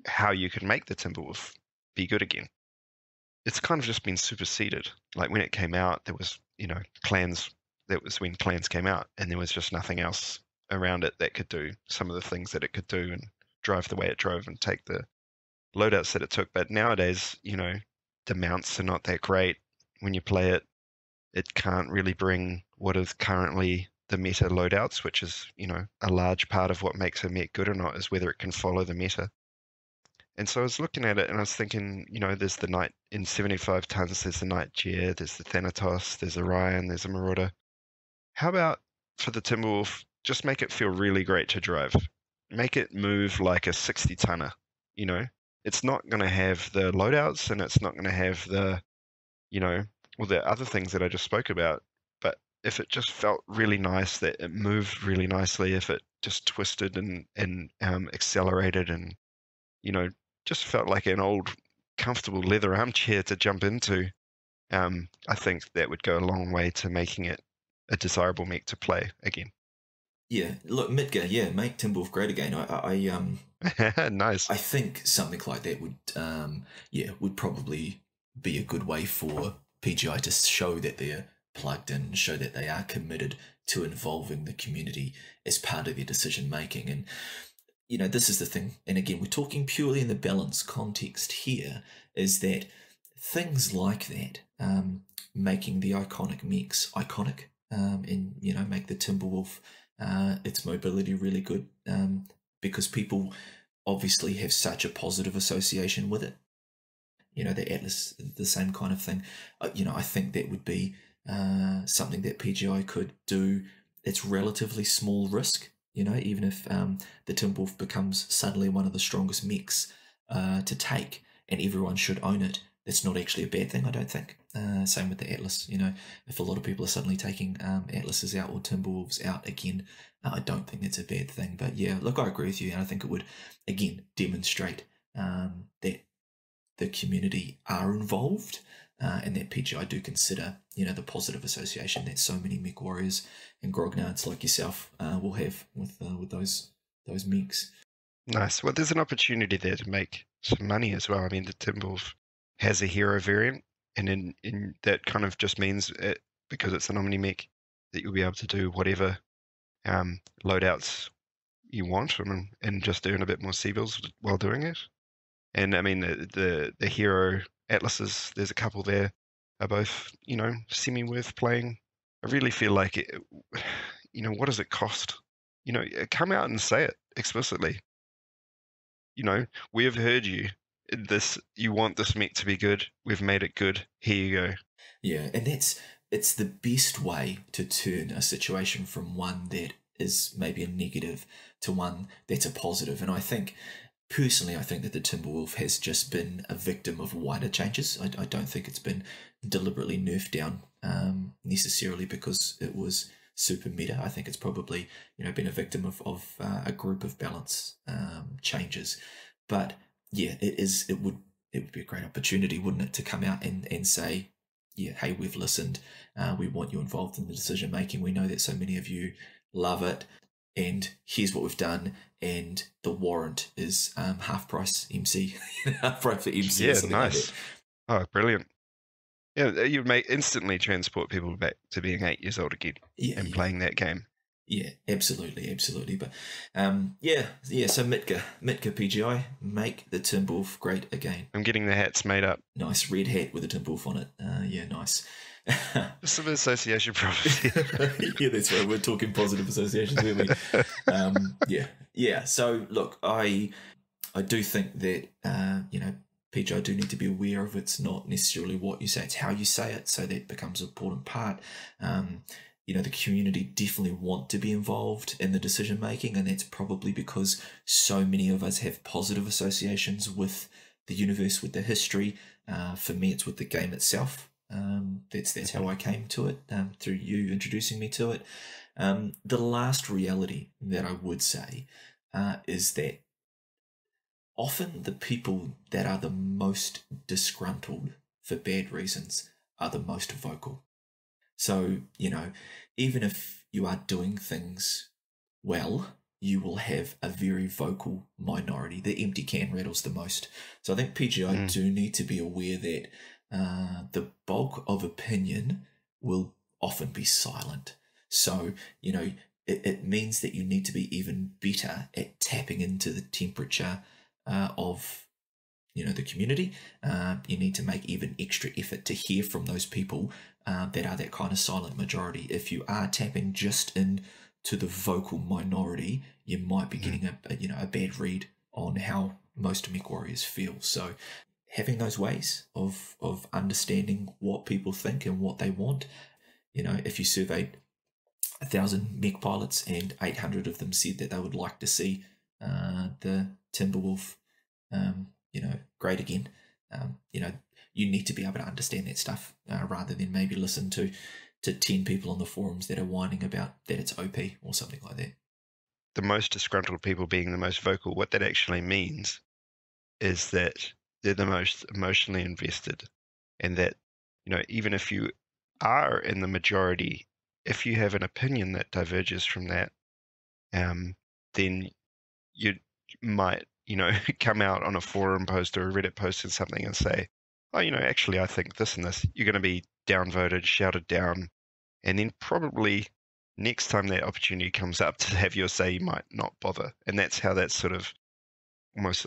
how you could make the Timberwolf be good again. It's kind of just been superseded. Like when it came out, there was clans. That was when clans came out, and there was just nothing else around it that could do some of the things that it could do and drive the way it drove and take the loadouts that it took. But nowadays, the mounts are not that great. When you play it, it can't really bring what is currently the meta loadouts, which is, a large part of what makes a mech good or not is whether it can follow the meta. And so I was looking at it and I was thinking, there's the Knight in 75 tons, there's the Nightjar, there's the Thanatos, there's Orion, there's a Marauder. How about for the Timberwolf, just make it feel really great to drive? Make it move like a 60 tonner, It's not going to have the loadouts, and it's not going to have the, all the other things that I just spoke about. But if it just felt really nice, that it moved really nicely, if it just twisted and accelerated and, just felt like an old comfortable leather armchair to jump into, I think that would go a long way to making it a desirable mech to play again. Yeah, look, Midgar, make Timberwolf great again. I Nice. I think something like that would probably be a good way for PGI to show that they're plugged in, show that they are committed to involving the community as part of their decision making. And this is the thing, and again, we're talking purely in the balance context here, is that things like that, making the iconic mechs iconic, and make the Timberwolf, its mobility really good, because people obviously have such a positive association with it. The Atlas, the same kind of thing. I think that would be something that PGI could do. It's relatively small risk, even if the Timberwolf becomes suddenly one of the strongest mechs to take, and everyone should own it. That's not actually a bad thing, I don't think. Same with the Atlas. If a lot of people are suddenly taking Atlases out or Timberwolves out again, I don't think that's a bad thing. But yeah, look, I agree with you, and I think it would, again, demonstrate that the community are involved, and that PGI do consider, the positive association that so many mech warriors and grognards like yourself will have with those mechs. Nice. Well, there's an opportunity there to make some money as well. I mean, the Timberwolf has a hero variant, and in that kind of just means because it's an Omni mech that you'll be able to do whatever loadouts you want, and just earn a bit more C-bills while doing it. And I mean, the hero Atlases, there's a couple there, are both, semi worth playing. I really feel like it, what does it cost? Come out and say it explicitly. We have heard you. You want this mech to be good. We've made it good. Here you go. Yeah, and it's the best way to turn a situation from one that is maybe a negative to one that's a positive. And I think that the Timberwolf has just been a victim of wider changes. I don't think it's been deliberately nerfed down necessarily because it was super meta. I think it's probably been a victim of a group of balance changes. But yeah, it would be a great opportunity, wouldn't it, to come out and say, yeah, hey, we've listened. We want you involved in the decision making. We know that so many of you love it, and here's what we've done. And the warrant is half price MC, half price for MC. Yeah, nice. Oh, brilliant. Yeah, you may instantly transport people back to being 8 years old again and playing that game. Yeah, absolutely. But so Mitka PGI, make the Timberwolf great again. I'm getting the hats made up. Nice red hat with a Timberwolf on it. Yeah, nice. Some association prophecy. Yeah, that's right. We're talking positive associations, aren't we? Yeah. So look, I do think that PGI do need to be aware of it's not necessarily what you say, it's how you say it. So that becomes an important part. The community definitely want to be involved in the decision making, and that's probably because so many of us have positive associations with the universe, with the history. For me, it's with the game itself. That's how I came to it, through you introducing me to it. The last reality that I would say is that often the people that are the most disgruntled for bad reasons are the most vocal. So, even if you are doing things well, you will have a very vocal minority. The empty can rattles the most. So I think PGI do need to be aware that the bulk of opinion will often be silent. So, it means that you need to be even better at tapping into the temperature of the community. You need to make even extra effort to hear from those people that are that kind of silent majority. If you are tapping just in to the vocal minority, you might be getting a bad read on how most mech warriors feel. So having those ways of understanding what people think and what they want, if you surveyed 1,000 mech pilots and 800 of them said that they would like to see the Timberwolf great again, you need to be able to understand that stuff rather than maybe listen to 10 people on the forums that are whining about that it's OP or something like that. The most disgruntled people being the most vocal, what that actually means is that they're the most emotionally invested, and that, even if you are in the majority, if you have an opinion that diverges from that, then you might, come out on a forum post or a Reddit post or something and say, oh, actually, I think this and this, you're going to be downvoted, shouted down, and then probably next time that opportunity comes up to have your say, you might not bother. And that's how that sort of almost,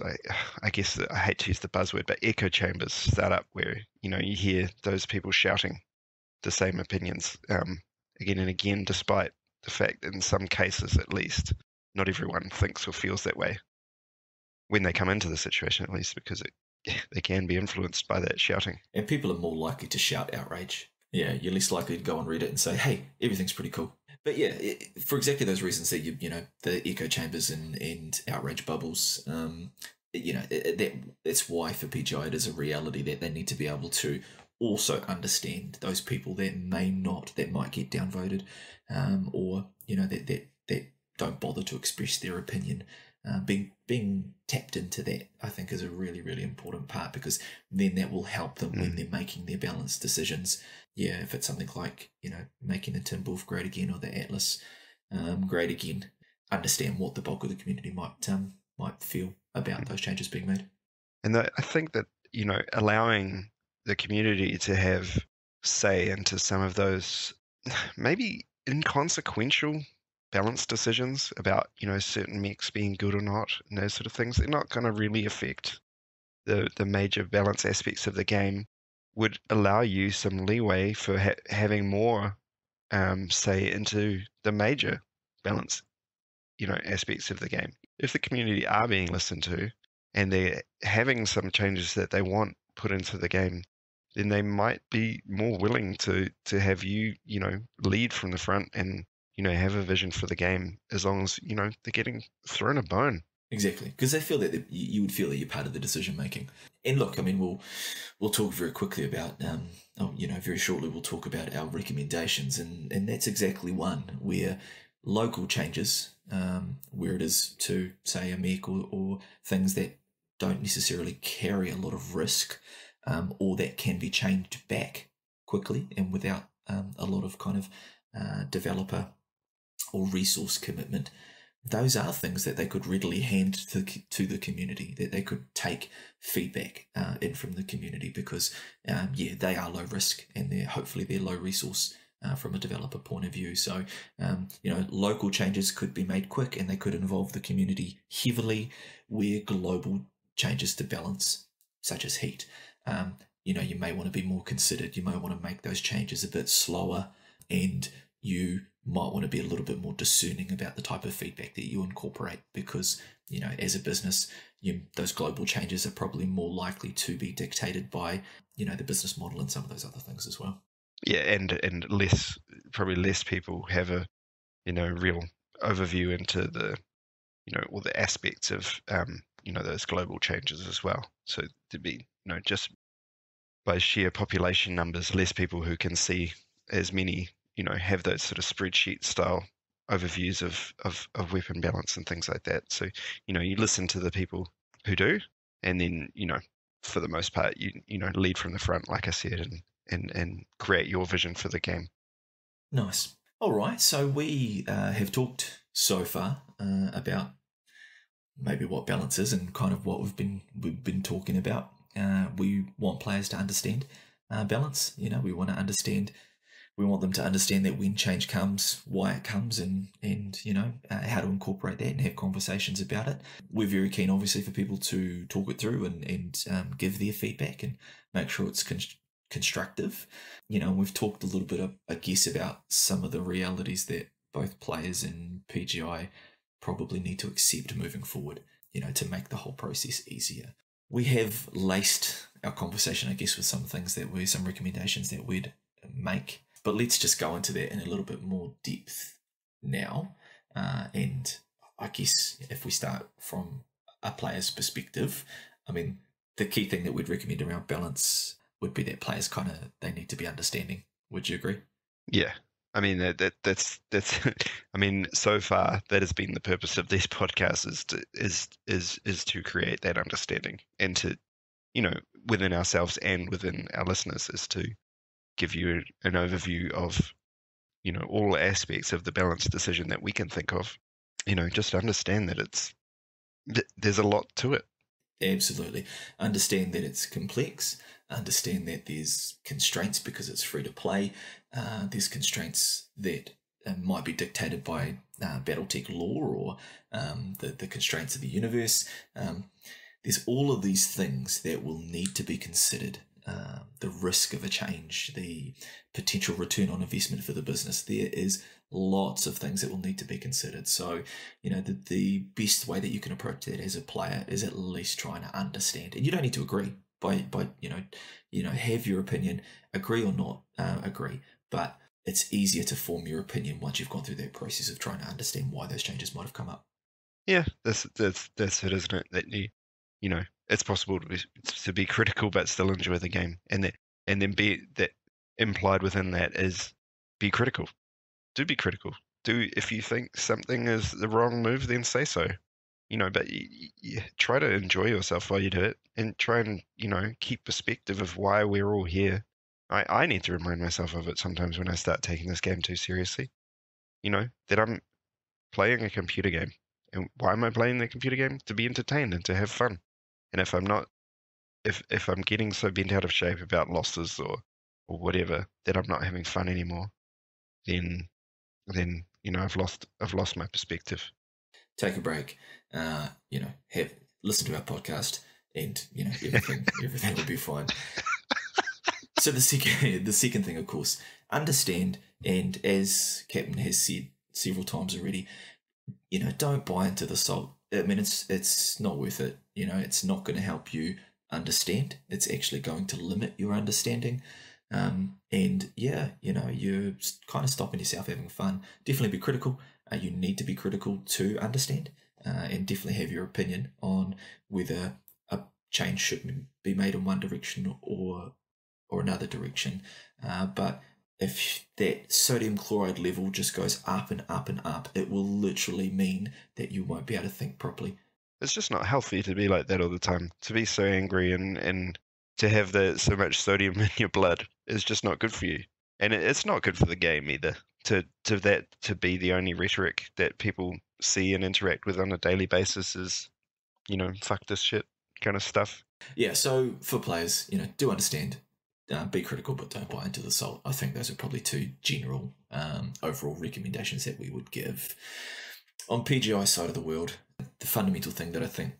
I guess, I hate to use the buzzword, but echo chambers start up where, you hear those people shouting the same opinions again and again, despite the fact that in some cases, at least, not everyone thinks or feels that way when they come into the situation, at least, because they can be influenced by that shouting. And people are more likely to shout outrage. Yeah, you're less likely to go on Reddit and say, hey, everything's pretty cool. But yeah, for exactly those reasons that the echo chambers and outrage bubbles, that's why for PGI it is a reality that they need to be able to also understand those people that might get downvoted, or that don't bother to express their opinion. Being tapped into that, I think, is a really, really important part, because then that will help them when they're making their balanced decisions. Yeah, if it's something like, making the Tin Wolf great again or the Atlas great again, understand what the bulk of the community might feel about those changes being made. And I think that, allowing the community to have say into some of those maybe inconsequential balance decisions about, certain mechs being good or not, and those sort of things, they're not going to really affect the major balance aspects of the game, would allow you some leeway for having more say into the major balance, aspects of the game. If the community are being listened to and they're having some changes that they want put into the game, then they might be more willing to have you, lead from the front and, have a vision for the game, as long as, they're getting thrown a bone. Exactly, because they feel that you would feel that you're part of the decision making. And look, I mean, we'll talk very quickly about, very shortly we'll talk about our recommendations, and that's exactly one where local changes, where it is to, say, a mech or things that don't necessarily carry a lot of risk, or that can be changed back quickly and without a lot of kind of developer or resource commitment. Those are things that they could readily hand to the community, that they could take feedback in from the community, because they are low risk and hopefully they're low resource from a developer point of view. So local changes could be made quick and they could involve the community heavily, where global changes to balance, such as heat, you may want to be more considered. You might want to make those changes a bit slower, and you might want to be a little bit more discerning about the type of feedback that you incorporate, because, as a business, those global changes are probably more likely to be dictated by, the business model and some of those other things as well. Yeah, and probably less people have a, real overview into the, all the aspects of, those global changes as well. So to be, just by sheer population numbers, less people who can see as many, have those sort of spreadsheet style overviews of weapon balance and things like that. So, you listen to the people who do, and then, for the most part, you lead from the front, like I said, and create your vision for the game. Nice. All right. So we have talked so far about maybe what balance is and kind of what we've been talking about. We want players to understand balance. We want them to understand that when change comes, why it comes, and how to incorporate that and have conversations about it. We're very keen, obviously, for people to talk it through and give their feedback and make sure it's constructive. We've talked a little bit, I guess, about some of the realities that both players and PGI probably need to accept moving forward, to make the whole process easier. We have laced our conversation, I guess, with some recommendations that we'd make. But let's just go into that in a little bit more depth now. And I guess if we start from a player's perspective, I mean, the key thing that we'd recommend around balance would be that players they need to be understanding. Would you agree? Yeah. I mean, that's I mean, so far that has been the purpose of these podcasts, is to create that understanding, and to, within ourselves and within our listeners, is to give you an overview of, all aspects of the balanced decision that we can think of. Just understand that there's a lot to it. Absolutely. Understand that it's complex. understand that there's constraints because it's free to play. There's constraints that might be dictated by BattleTech lore or the constraints of the universe. There's all of these things that will need to be considered. The risk of a change, the potential return on investment for the business. There is lots of things that will need to be considered. So, the best way that you can approach that as a player is at least trying to understand. And you don't need to agree by have your opinion, agree or not agree. But it's easier to form your opinion once you've gone through that process of trying to understand why those changes might have come up. Yeah, that's it, isn't it? That it's possible to be critical but still enjoy the game, and then be that implied within that is be critical. Do be critical. If you think something is the wrong move, then say so. But you try to enjoy yourself while you do it, and try and keep perspective of why we're all here. I need to remind myself of it sometimes when I start taking this game too seriously. That I'm playing a computer game. And why am I playing the computer game? To be entertained and to have fun. And if I'm not, if I'm getting so bent out of shape about losses or whatever that I'm not having fun anymore, then I've lost my perspective. Take a break. Listen to our podcast, and everything will be fine. So the second thing, of course, understand, and as Capn has said several times already, don't buy into the salt. I mean, it's not worth it. It's not going to help you understand. It's actually going to limit your understanding. And you're kind of stopping yourself having fun. Definitely be critical. You need to be critical to understand, and definitely have your opinion on whether a change should be made in one direction or another direction. But if that sodium chloride level just goes up and up and up, it will literally mean that you won't be able to think properly. It's just not healthy to be like that all the time. To be so angry and to have so much sodium in your blood is just not good for you. And it's not good for the game either. To be the only rhetoric that people see and interact with on a daily basis is, fuck this shit kind of stuff. Yeah, so for players, do understand. Be critical, but don't buy into the salt. I think those are probably two general overall recommendations that we would give. On PGI side of the world, the fundamental thing that I think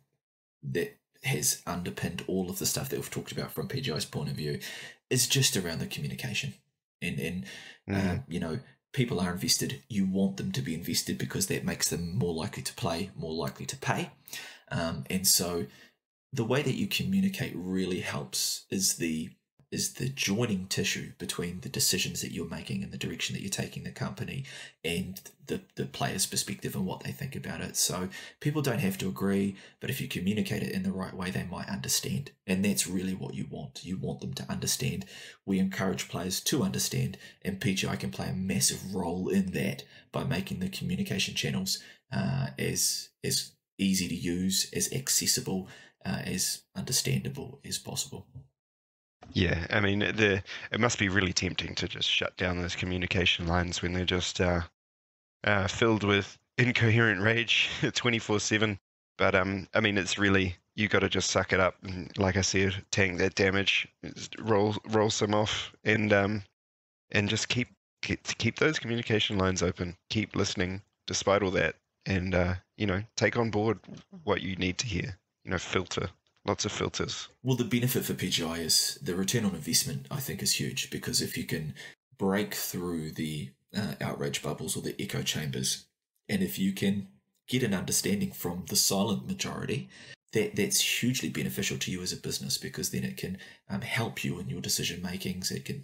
that has underpinned all of the stuff that we've talked about from PGI's point of view is just around the communication. And people are invested. You want them to be invested because that makes them more likely to play, more likely to pay. And so the way that you communicate really helps is the joining tissue between the decisions that you're making and the direction that you're taking the company and the player's perspective and what they think about it. So people don't have to agree, but if you communicate it in the right way, they might understand. And that's really what you want. You want them to understand. We encourage players to understand, and PGI can play a massive role in that by making the communication channels as easy to use, as accessible, as understandable as possible. Yeah, I mean, it must be really tempting to just shut down those communication lines when they're just filled with incoherent rage 24/7. But I mean, it's really, you got to just suck it up and, like I said, tank that damage, roll some off, and just keep those communication lines open. Keep listening despite all that, and take on board what you need to hear. Filter. Lots of filters. Well, the benefit for PGI is the return on investment, I think, is huge, because if you can break through the outrage bubbles or the echo chambers, and if you can get an understanding from the silent majority, that's hugely beneficial to you as a business, because then it can help you in your decision makings. It can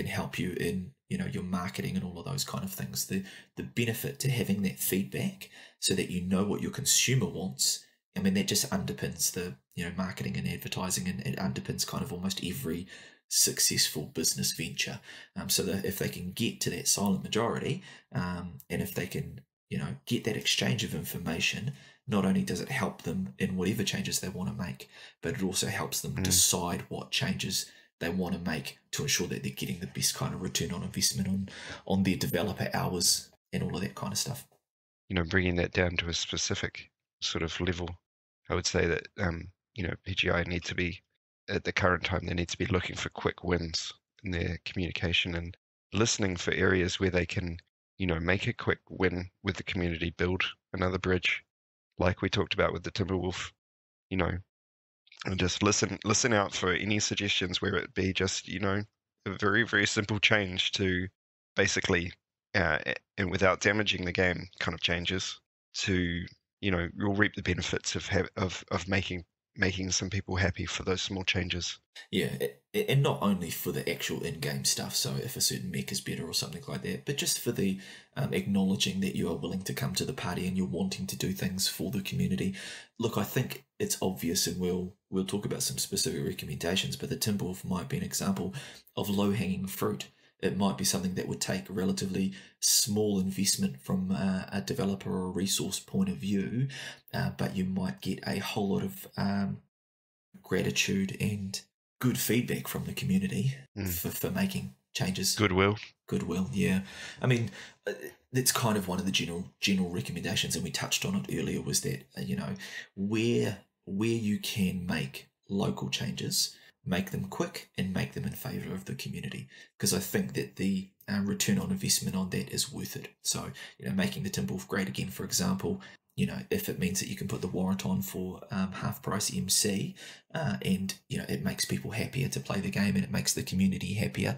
help you in your marketing and all of those kind of things. The benefit to having that feedback, so that you know what your consumer wants. I mean, that just underpins the marketing and advertising, and it underpins kind of almost every successful business venture. So that if they can get to that silent majority, and if they can get that exchange of information, not only does it help them in whatever changes they want to make, but it also helps them decide what changes they want to make to ensure that they're getting the best kind of return on investment on their developer hours and all of that kind of stuff. Bringing that down to a specific sort of level, I would say that PGI need to be at the current time, they need to be looking for quick wins in their communication and listening for areas where they can, make a quick win with the community, build another bridge, like we talked about with the Timberwolf, and just listen out for any suggestions where it be just, a very, very simple change to basically, and without damaging the game, kind of changes to, you'll reap the benefits of making some people happy for those small changes. Yeah, and not only for the actual in-game stuff, so if a certain mech is better or something like that, but just for the acknowledging that you are willing to come to the party and you're wanting to do things for the community. Look, I think it's obvious, and we'll talk about some specific recommendations, but the Timberwolf might be an example of low-hanging fruit. It might be something that would take relatively small investment from a developer or a resource point of view, but you might get a whole lot of gratitude and good feedback from the community for making changes. Goodwill, yeah. I mean, that's kind of one of the general recommendations, and we touched on it earlier, was that, where you can make local changes, make them quick and make them in favour of the community, because I think that the return on investment on that is worth it. So, making the Timberwolf great again, for example, if it means that you can put the warrant on for half price MC, and it makes people happier to play the game and it makes the community happier,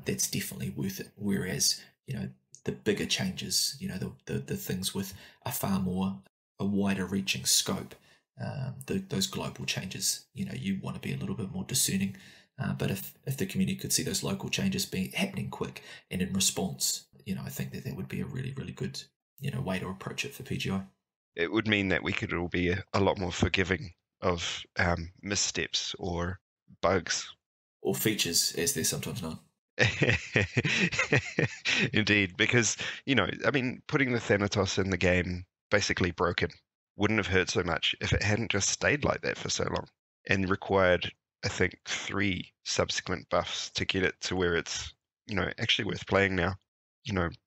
that's definitely worth it. Whereas the bigger changes, the things with a wider reaching scope, those global changes, you want to be a little bit more discerning. But if the community could see those local changes happening quick and in response, I think that would be a really, really good way to approach it for PGI. It would mean that we could all be a lot more forgiving of missteps or bugs. Or features, as they're sometimes known. Indeed, because, putting the Thanatos in the game basically broken wouldn't have hurt so much if it hadn't just stayed like that for so long and required, I think, 3 subsequent buffs to get it to where it's, actually worth playing now.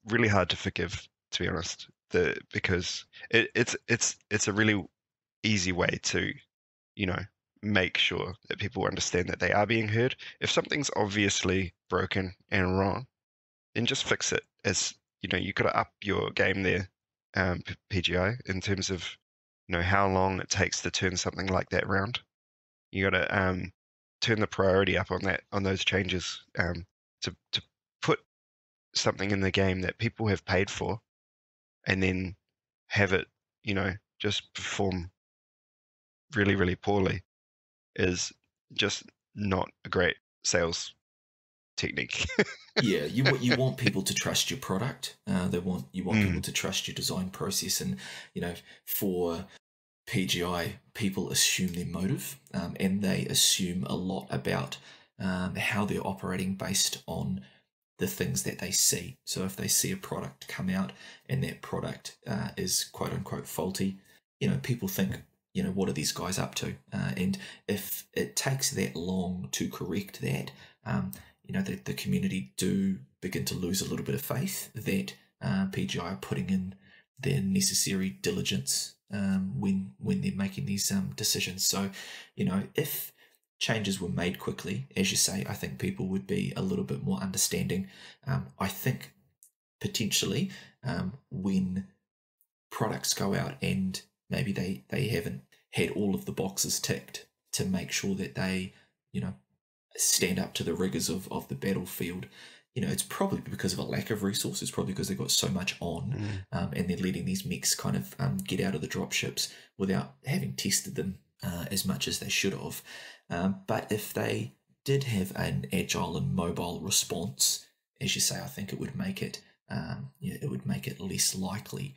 Really hard to forgive, to be honest, because it's a really easy way to, make sure that people understand that they are being heard. If something's obviously broken and wrong, then just fix it. As you got to up your game there, PGI, in terms of how long it takes to turn something like that round. You got to turn the priority up on those changes, to put something in the game that people have paid for, and then have it, just perform really, really poorly, is just not a great sales technique. Yeah, you want people to trust your product. You want people to trust your design process, and for PGI, people assume their motive, and they assume a lot about how they're operating based on the things that they see. So if they see a product come out and that product is quote unquote faulty, people think, what are these guys up to? And if it takes that long to correct that, the community do begin to lose a little bit of faith that PGI are putting in their necessary diligence when they're making these decisions. So, if changes were made quickly, as you say, I think people would be a little bit more understanding. I think potentially when products go out and maybe they haven't had all of the boxes ticked to make sure that they, stand up to the rigors of the battlefield, it's probably because of a lack of resources, probably because they've got so much on, and they're letting these mechs kind of get out of the dropships without having tested them as much as they should have. But if they did have an agile and mobile response, as you say, I think it would make it, less likely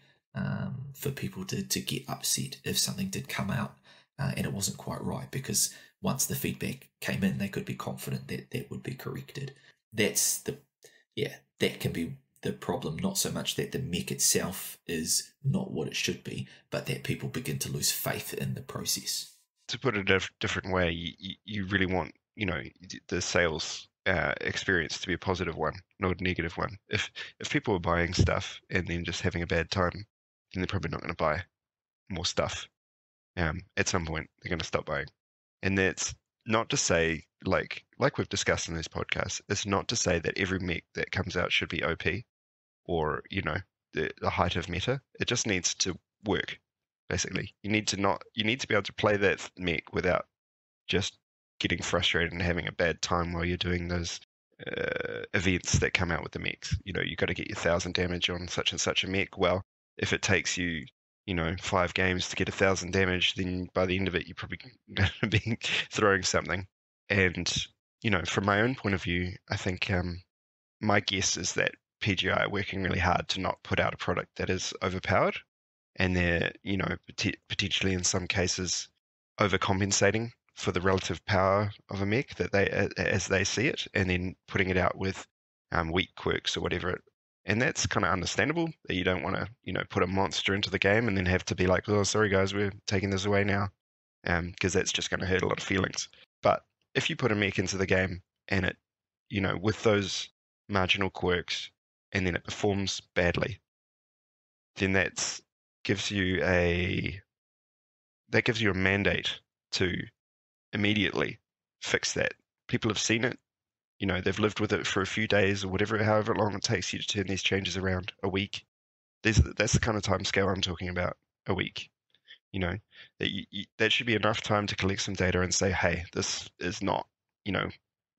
for people to get upset if something did come out and it wasn't quite right, because once the feedback came in, they could be confident that that would be corrected. That can be the problem, not so much that the mech itself is not what it should be, but that people begin to lose faith in the process. To put it a different way, you really want, the sales experience to be a positive one, not a negative one. If people are buying stuff and then just having a bad time, then they're probably not going to buy more stuff. At some point, they're going to stop buying. And that's not to say, like we've discussed in this podcast, it's not to say that every mech that comes out should be OP or, you know, the height of meta. It just needs to work, basically. You need to be able to play that mech without just getting frustrated and having a bad time while you're doing those events that come out with the mechs. You know, you got to get your 1,000 damage on such and such a mech. Well, if it takes you, you know, 5 games to get 1,000 damage, then by the end of it, you're probably going to be throwing something. And, you know, from my own point of view, I think my guess is that PGI are working really hard to not put out a product that is overpowered, and they're, you know, potentially in some cases overcompensating for the relative power of a mech that as they see it, and then putting it out with weak quirks or whatever. And that's kind of understandable, that you don't want to, you know, put a monster into the game and then have to be like, oh, sorry guys, we're taking this away now, because that's just going to hurt a lot of feelings. But if you put a mech into the game and it, you know, with those marginal quirks, and then it performs badly, then that gives you a mandate to immediately fix that. People have seen it, you know, they've lived with it for a few days or whatever, however long it takes you to turn these changes around, a week. That's the kind of time scale I'm talking about, a week. You know, that should be enough time to collect some data and say, hey, this is not, you know,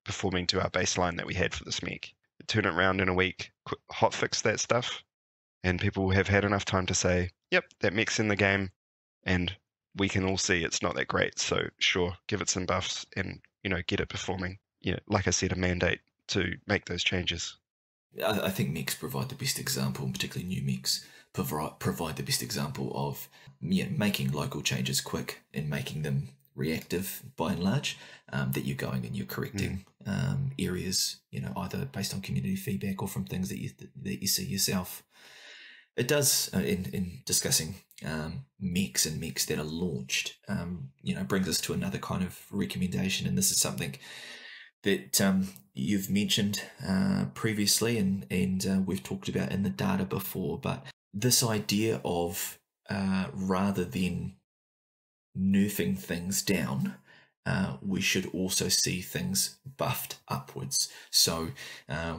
performing to our baseline that we had for this mech. Turn it around in a week, hotfix that stuff, and people have had enough time to say, yep, that mech's in the game, and we can all see it's not that great, so sure, give it some buffs and, you know, get it performing. Yeah, like I said, a mandate to make those changes. I think mechs provide the best example, and particularly new mechs provide the best example of, you know, making local changes quick and making them reactive by and large, that you're going and you're correcting areas, you know, either based on community feedback or from things that you see yourself. It does, in discussing mechs and mechs that are launched, you know, brings us to another kind of recommendation, and this is something that you've mentioned previously, and we've talked about in the data before, but this idea of rather than nerfing things down, we should also see things buffed upwards. So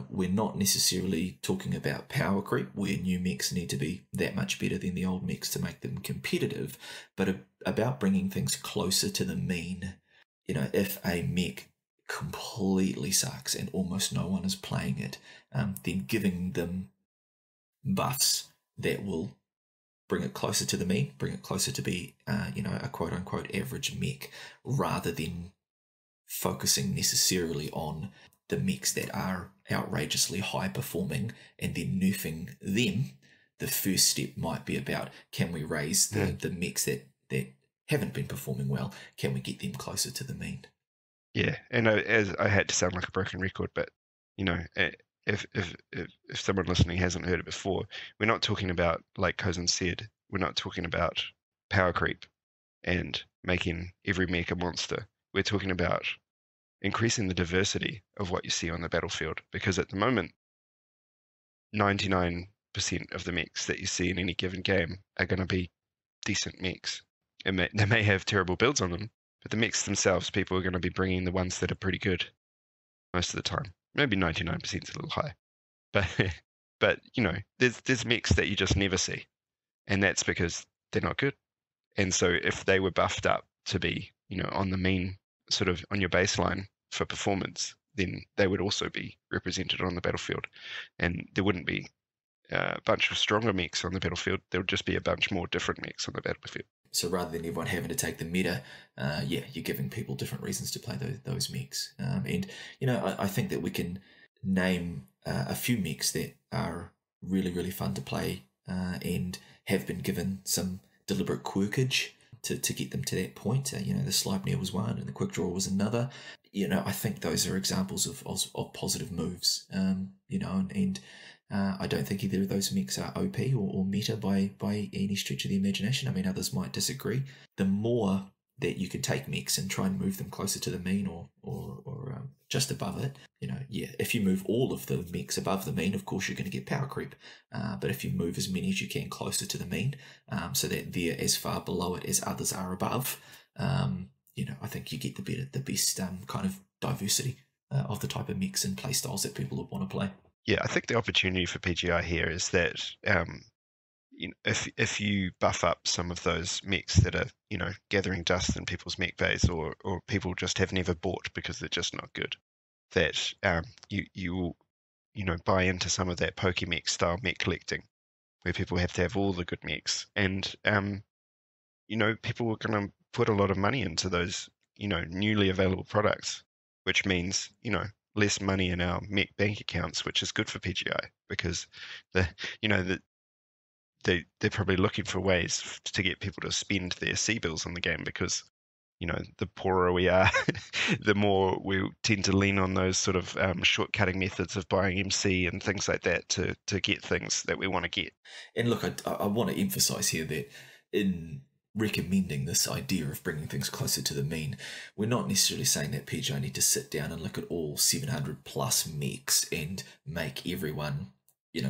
we're not necessarily talking about power creep, where new mechs need to be that much better than the old mechs to make them competitive, but about bringing things closer to the mean. You know, if a mech completely sucks and almost no one is playing it, then giving them buffs that will bring it closer to the mean, bring it closer to be, you know, a quote-unquote average mech, rather than focusing necessarily on the mechs that are outrageously high-performing and then nerfing them. The first step might be about, can we raise the mechs that haven't been performing well? Can we get them closer to the mean? Yeah, and as I hate to sound like a broken record, but, you know, if someone listening hasn't heard it before, we're not talking about, like Cozened said, we're not talking about power creep and making every mech a monster. We're talking about increasing the diversity of what you see on the battlefield, because at the moment, 99% of the mechs that you see in any given game are going to be decent mechs. They may have terrible builds on them, but the mechs themselves, people are going to be bringing the ones that are pretty good most of the time. Maybe 99% is a little high, but you know, there's mechs that you just never see, and that's because they're not good. And so if they were buffed up to be, you know, on the mean, sort of on your baseline for performance, then they would also be represented on the battlefield, and there wouldn't be a bunch of stronger mechs on the battlefield. There would just be a bunch more different mechs on the battlefield. So rather than everyone having to take the meta, you're giving people different reasons to play those mechs. And, you know, I think that we can name a few mechs that are really, really fun to play and have been given some deliberate quirkage to get them to that point. You know, the Sleipnir was one and the Quick Draw was another. You know, I think those are examples of positive moves, you know, and I don't think either of those mechs are OP or meta by any stretch of the imagination. I mean, others might disagree. The more that you can take mechs and try and move them closer to the mean or just above it, you know, yeah, if you move all of the mechs above the mean, of course you're going to get power creep. But if you move as many as you can closer to the mean, so that they're as far below it as others are above, you know, I think you get the best kind of diversity of the type of mix and play styles that people would want to play. Yeah, I think the opportunity for PGI here is that if you buff up some of those mechs that are gathering dust in people's mech bays, or people just have never bought because they're just not good, that you will buy into some of that Pokemech style mech collecting, where people have to have all the good mechs, and people are going to put a lot of money into those newly available products, which means less money in our mech bank accounts, which is good for PGI, because they're probably looking for ways to get people to spend their C-bills on the game, because the poorer we are, the more we tend to lean on those sort of short-cutting methods of buying MC and things like that to get things that we want to get. And look, I want to emphasize here that in recommending this idea of bringing things closer to the mean, we're not necessarily saying that PGI need to sit down and look at all 700 plus mechs and make everyone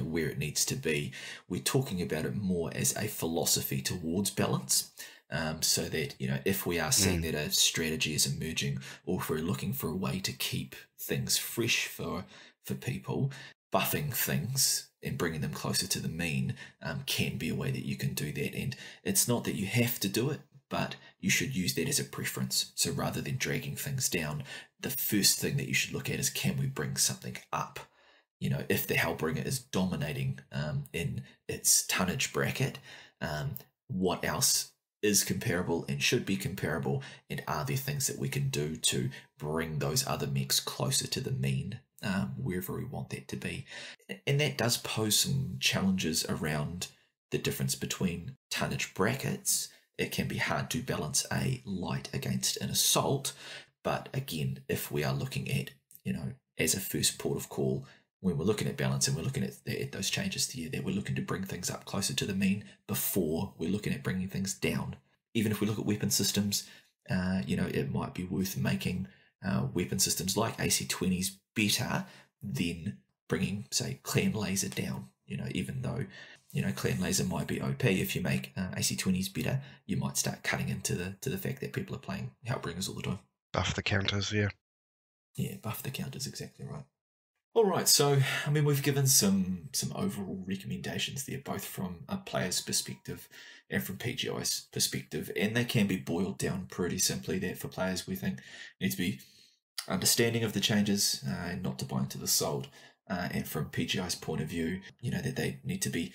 where it needs to be. We're talking about it more as a philosophy towards balance. So that, if we are seeing that a strategy is emerging, or if we're looking for a way to keep things fresh for people, buffing things and bringing them closer to the mean can be a way that you can do that. And it's not that you have to do it, but you should use that as a preference. So rather than dragging things down, the first thing that you should look at is, can we bring something up? If the Hellbringer is dominating in its tonnage bracket, what else is comparable and should be comparable, and are there things that we can do to bring those other mechs closer to the mean, wherever we want that to be? And that does pose some challenges around the difference between tonnage brackets. It can be hard to balance a light against an assault, but again, if we are looking at, as a first port of call, when we're looking at balance and we're looking at those changes here, that we're looking to bring things up closer to the mean before we're looking at bringing things down. Even if we look at weapon systems, it might be worth making weapon systems like AC-20s better than bringing, say, Clan Laser down. Even though, Clan Laser might be OP, if you make AC-20s better, you might start cutting into the fact that people are playing Hellbringers all the time. Buff the counters, yeah. Yeah, buff the counters, exactly right. All right, so, we've given some overall recommendations there, both from a player's perspective and from PGI's perspective, and they can be boiled down pretty simply that for players we think need to be understanding of the changes and not to buy into the sold. And from PGI's point of view, that they need to be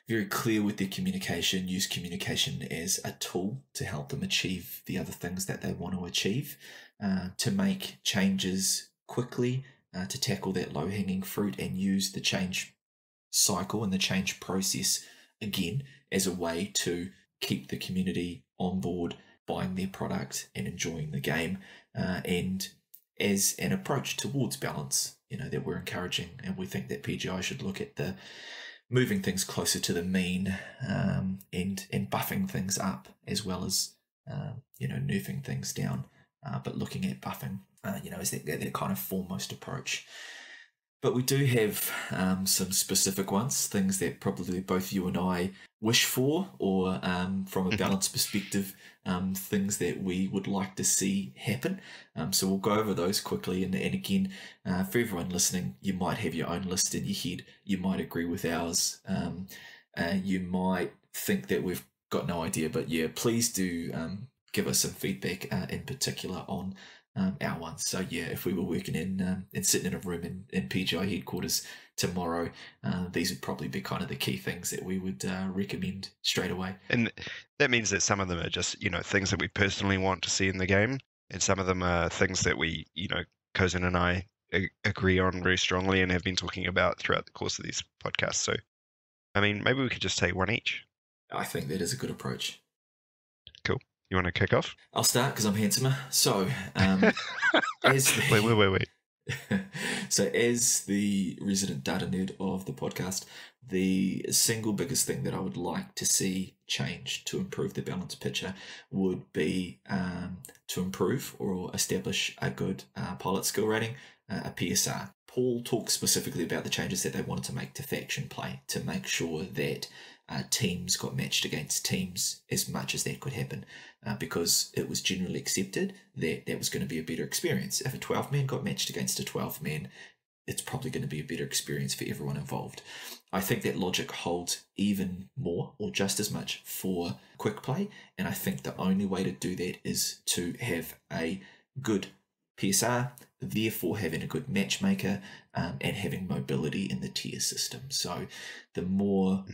very clear with their communication, use communication as a tool to help them achieve the other things that they want to achieve, to make changes quickly, to tackle that low-hanging fruit, and use the change cycle and the change process again as a way to keep the community on board, buying their product and enjoying the game, and as an approach towards balance, that we're encouraging. And we think that PGI should look at the moving things closer to the mean, and buffing things up, as well as nerfing things down, but looking at buffing as their kind of foremost approach. But we do have some specific ones, things that probably both you and I wish for, or from a balance perspective, things that we would like to see happen. So we'll go over those quickly. And again, for everyone listening, you might have your own list in your head. You might agree with ours. You might think that we've got no idea. But yeah, please do give us some feedback in particular on our ones. So yeah, if we were working in and sitting in a room in PGI headquarters tomorrow, these would probably be kind of the key things that we would recommend straight away. And that means that some of them are just things that we personally want to see in the game, and some of them are things that we Cozened and I agree on very strongly and have been talking about throughout the course of these podcasts. So maybe we could just take one each. I think that is a good approach. Cool. You want to kick off? I'll start because I'm handsomer. So, wait. So, as the resident data nerd of the podcast, the single biggest thing that I would like to see change to improve the balance picture would be to improve or establish a good pilot skill rating, a PSR. Paul talks specifically about the changes that they wanted to make to faction play to make sure that teams got matched against teams as much as that could happen. because it was generally accepted that that was going to be a better experience. If a 12-man got matched against a 12-man, it's probably going to be a better experience for everyone involved. I think that logic holds even more or just as much for quick play, and I think the only way to do that is to have a good PSR, therefore having a good matchmaker, and having mobility in the tier system. So the more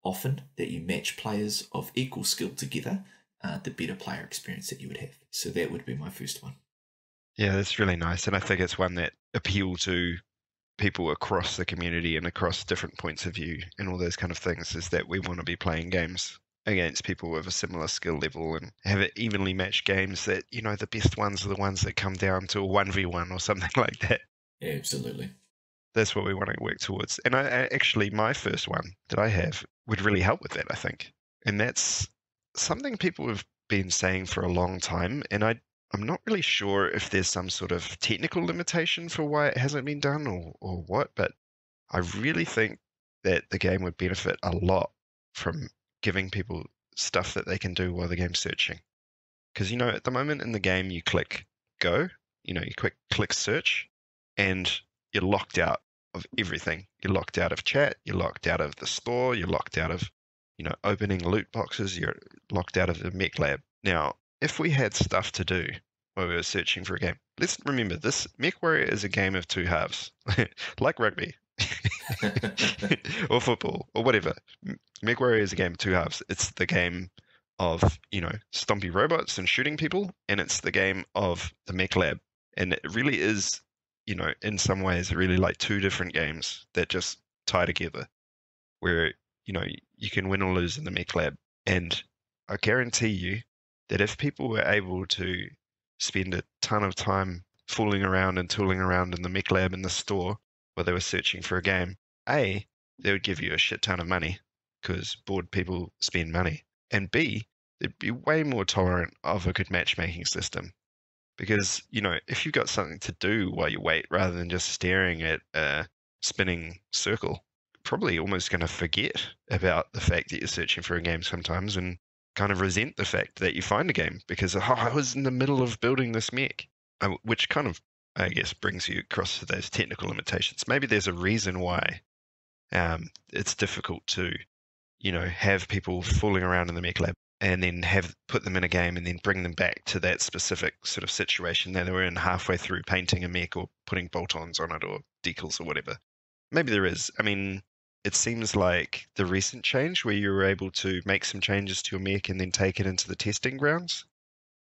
often that you match players of equal skill together, the better player experience that you would have. So that would be my first one. Yeah, that's really nice. And I think it's one that appeal to people across the community and across different points of view and all those kind of things, is that we want to be playing games against people with a similar skill level and have it evenly matched games that, you know, the best ones are the ones that come down to a 1v1 or something like that. Yeah, absolutely. That's what we want to work towards. And I actually, my first one that I have would really help with that, I think. And that's something people have been saying for a long time. And I'm not really sure if there's some sort of technical limitation for why it hasn't been done or what, but I really think that the game would benefit a lot from giving people stuff that they can do while the game's searching. Because, you know, at the moment in the game, you click go, you know, you click search, and you're locked out of everything. You're locked out of chat, you're locked out of the store, you're locked out of, you know, opening loot boxes, you're locked out of the mech lab. Now, if we had stuff to do while we were searching for a game, let's remember this, Mech Warrior is a game of two halves, like rugby. Or football or whatever. Mech Warrior is a game of two halves. It's the game of, you know, stompy robots and shooting people, and it's the game of the mech lab. And it really is, you know, in some ways really like two different games that just tie together, where, you know, you can win or lose in the mech lab. And I guarantee you that if people were able to spend a ton of time fooling around and tooling around in the mech lab in the store while they were searching for a game, A, they would give you a shit ton of money because bored people spend money. And B, they'd be way more tolerant of a good matchmaking system. Because, you know, if you've got something to do while you wait rather than just staring at a spinning circle, you're probably almost going to forget about the fact that you're searching for a game sometimes and kind of resent the fact that you find a game because, oh, I was in the middle of building this mech, which kind of, I guess, brings you across to those technical limitations. Maybe there's a reason why it's difficult to, you know, have people fooling around in the mech lab and then put them in a game and then bring them back to that specific sort of situation that they were in halfway through painting a mech or putting bolt-ons on it or decals or whatever. Maybe there is. I mean, it seems like the recent change where you were able to make some changes to your mech and then take it into the testing grounds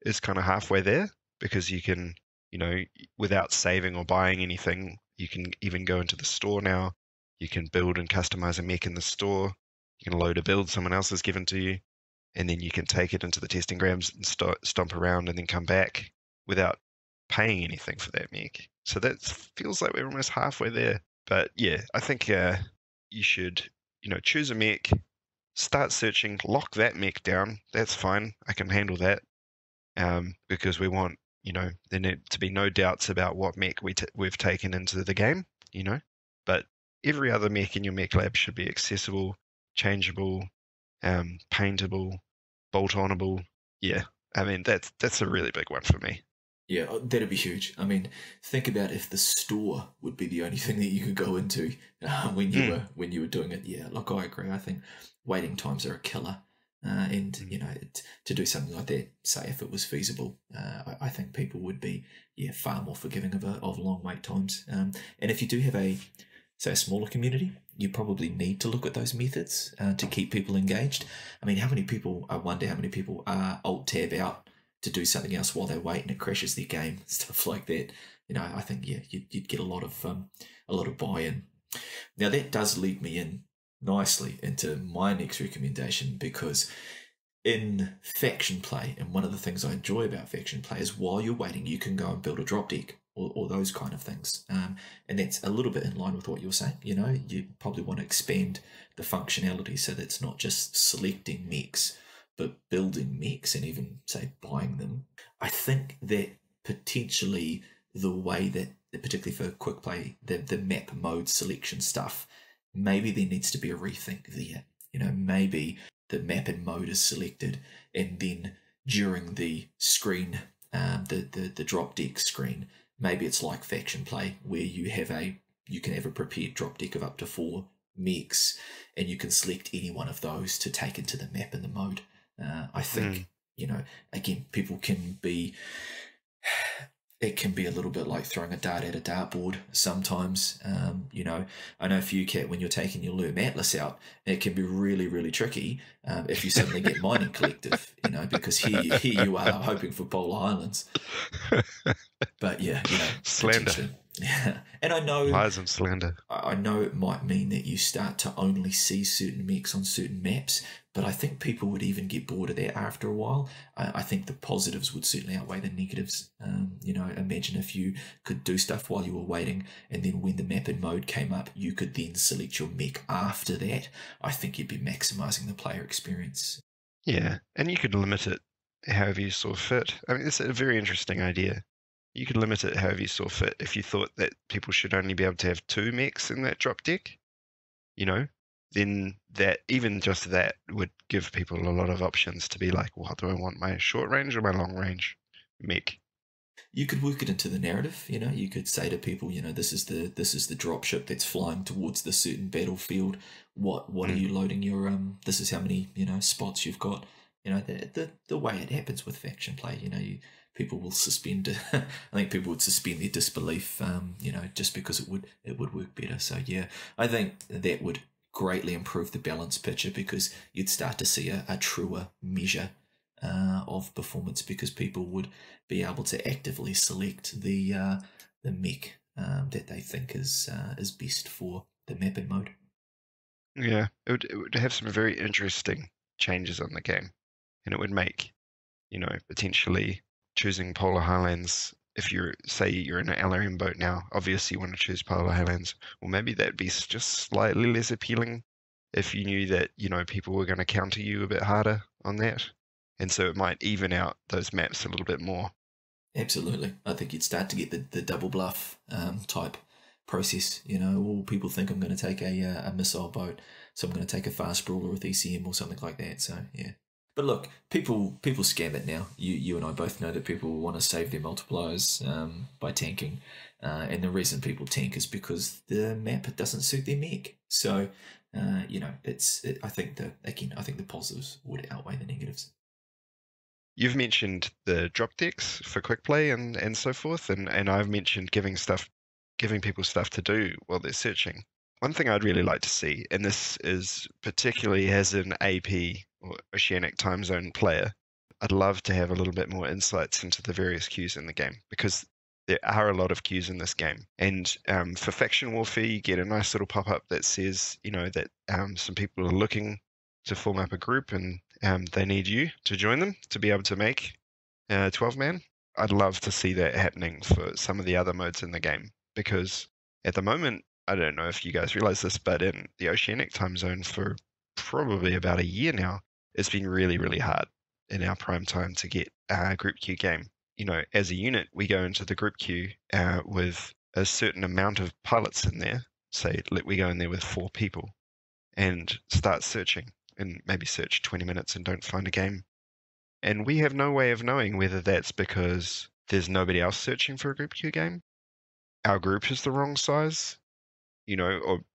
is kind of halfway there, because you can, you know, without saving or buying anything, you can even go into the store now. You can build and customize a mech in the store. You can load a build someone else has given to you, and then you can take it into the testing grounds and stomp around and then come back without paying anything for that mech. So that feels like we're almost halfway there. But yeah, I think you should, you know, choose a mech, start searching, lock that mech down. That's fine. I can handle that, because we want, you know, there need to be no doubts about what mech we've taken into the game, you know. But every other mech in your mech lab should be accessible, changeable, paintable, bolt-onable. Yeah, I mean, that's a really big one for me. Yeah, that'd be huge. I mean, think about if the store would be the only thing that you could go into when you were doing it. Yeah, look, I agree. I think waiting times are a killer, and you know, to do something like that, say if it was feasible, I think people would be far more forgiving of long wait times. And if you do have a smaller community, you probably need to look at those methods to keep people engaged. I mean, I wonder how many people are Alt-Tab out to do something else while they wait and it crashes their game, stuff like that. You know, I think, you'd get a lot of buy-in. Now, that does lead me in nicely into my next recommendation, because in faction play, and one of the things I enjoy about faction play is while you're waiting, you can go and build a drop deck or those kind of things. And that's a little bit in line with what you're saying. You know, you probably want to expand the functionality so that it's not just selecting mechs, but building mechs and even, say, buying them. I think that potentially the way that, particularly for quick play, the map mode selection stuff, maybe there needs to be a rethink there. You know, maybe the map and mode is selected, and then during the screen, the drop deck screen. Maybe it's like faction play where you can have a prepared drop deck of up to 4 mechs, and you can select any one of those to take into the map and the mode. I think again, people can be. It can be a little bit like throwing a dart at a dartboard sometimes. I know for you, Kat, when you're taking your Lurm Atlas out, it can be really, really tricky if you suddenly get Mining Collective, because here you are hoping for Polar Islands. But yeah, slander. Yeah, and I know Lies and slander. I know it might mean that you start to only see certain mechs on certain maps, but I think people would even get bored of that after a while. I think the positives would certainly outweigh the negatives. Imagine if you could do stuff while you were waiting, and then when the map and mode came up, you could then select your mech after that. I think you'd be maximising the player experience. Yeah, and you could limit it however you saw fit. I mean, it's a very interesting idea. You could limit it however you saw fit. If you thought that people should only be able to have 2 mechs in that drop deck, then that, even just that, would give people a lot of options to be like, well, do I want my short range or my long range mech? You could work it into the narrative. You could say to people, this is the dropship that's flying towards the certain battlefield. What are you loading your This is how many spots you've got. The way it happens with faction play. People will suspend. I think people would suspend their disbelief. Just because it would work better. So yeah, I think that would greatly improve the balance picture, because you'd start to see a truer measure of performance, because people would be able to actively select the mech that they think is best for the mapping mode. Yeah, it would have some very interesting changes on the game, and it would make, potentially choosing Polar Highlands. If you're in an LRM boat now, obviously you want to choose Polar Highlands. Well, maybe that'd be just slightly less appealing if you knew that, people were going to counter you a bit harder on that. And so it might even out those maps a little bit more. Absolutely. I think you'd start to get the double bluff type process. People think I'm going to take a missile boat, so I'm going to take a fast brawler with ECM or something like that. So, yeah. But look, people scam it now. You and I both know that people want to save their multipliers by tanking. And the reason people tank is because the map doesn't suit their mech. So, I think the positives would outweigh the negatives. You've mentioned the drop decks for quick play and so forth, and I've mentioned giving people stuff to do while they're searching. One thing I'd really like to see, and this is particularly as an AP or Oceanic time zone player, I'd love to have a little bit more insights into the various queues in the game, because there are a lot of queues in this game. And for faction warfare, you get a nice little pop-up that says, that some people are looking to form up a group, and they need you to join them to be able to make 12-man. I'd love to see that happening for some of the other modes in the game, because at the moment, I don't know if you guys realize this, but in the Oceanic time zone for probably about a year now, it's been really, really hard in our prime time to get a group queue game. As a unit, we go into the group queue with a certain amount of pilots in there. Say, we go in there with 4 people and start searching, and maybe search 20 minutes and don't find a game. And we have no way of knowing whether that's because there's nobody else searching for a group queue game, our group is the wrong size,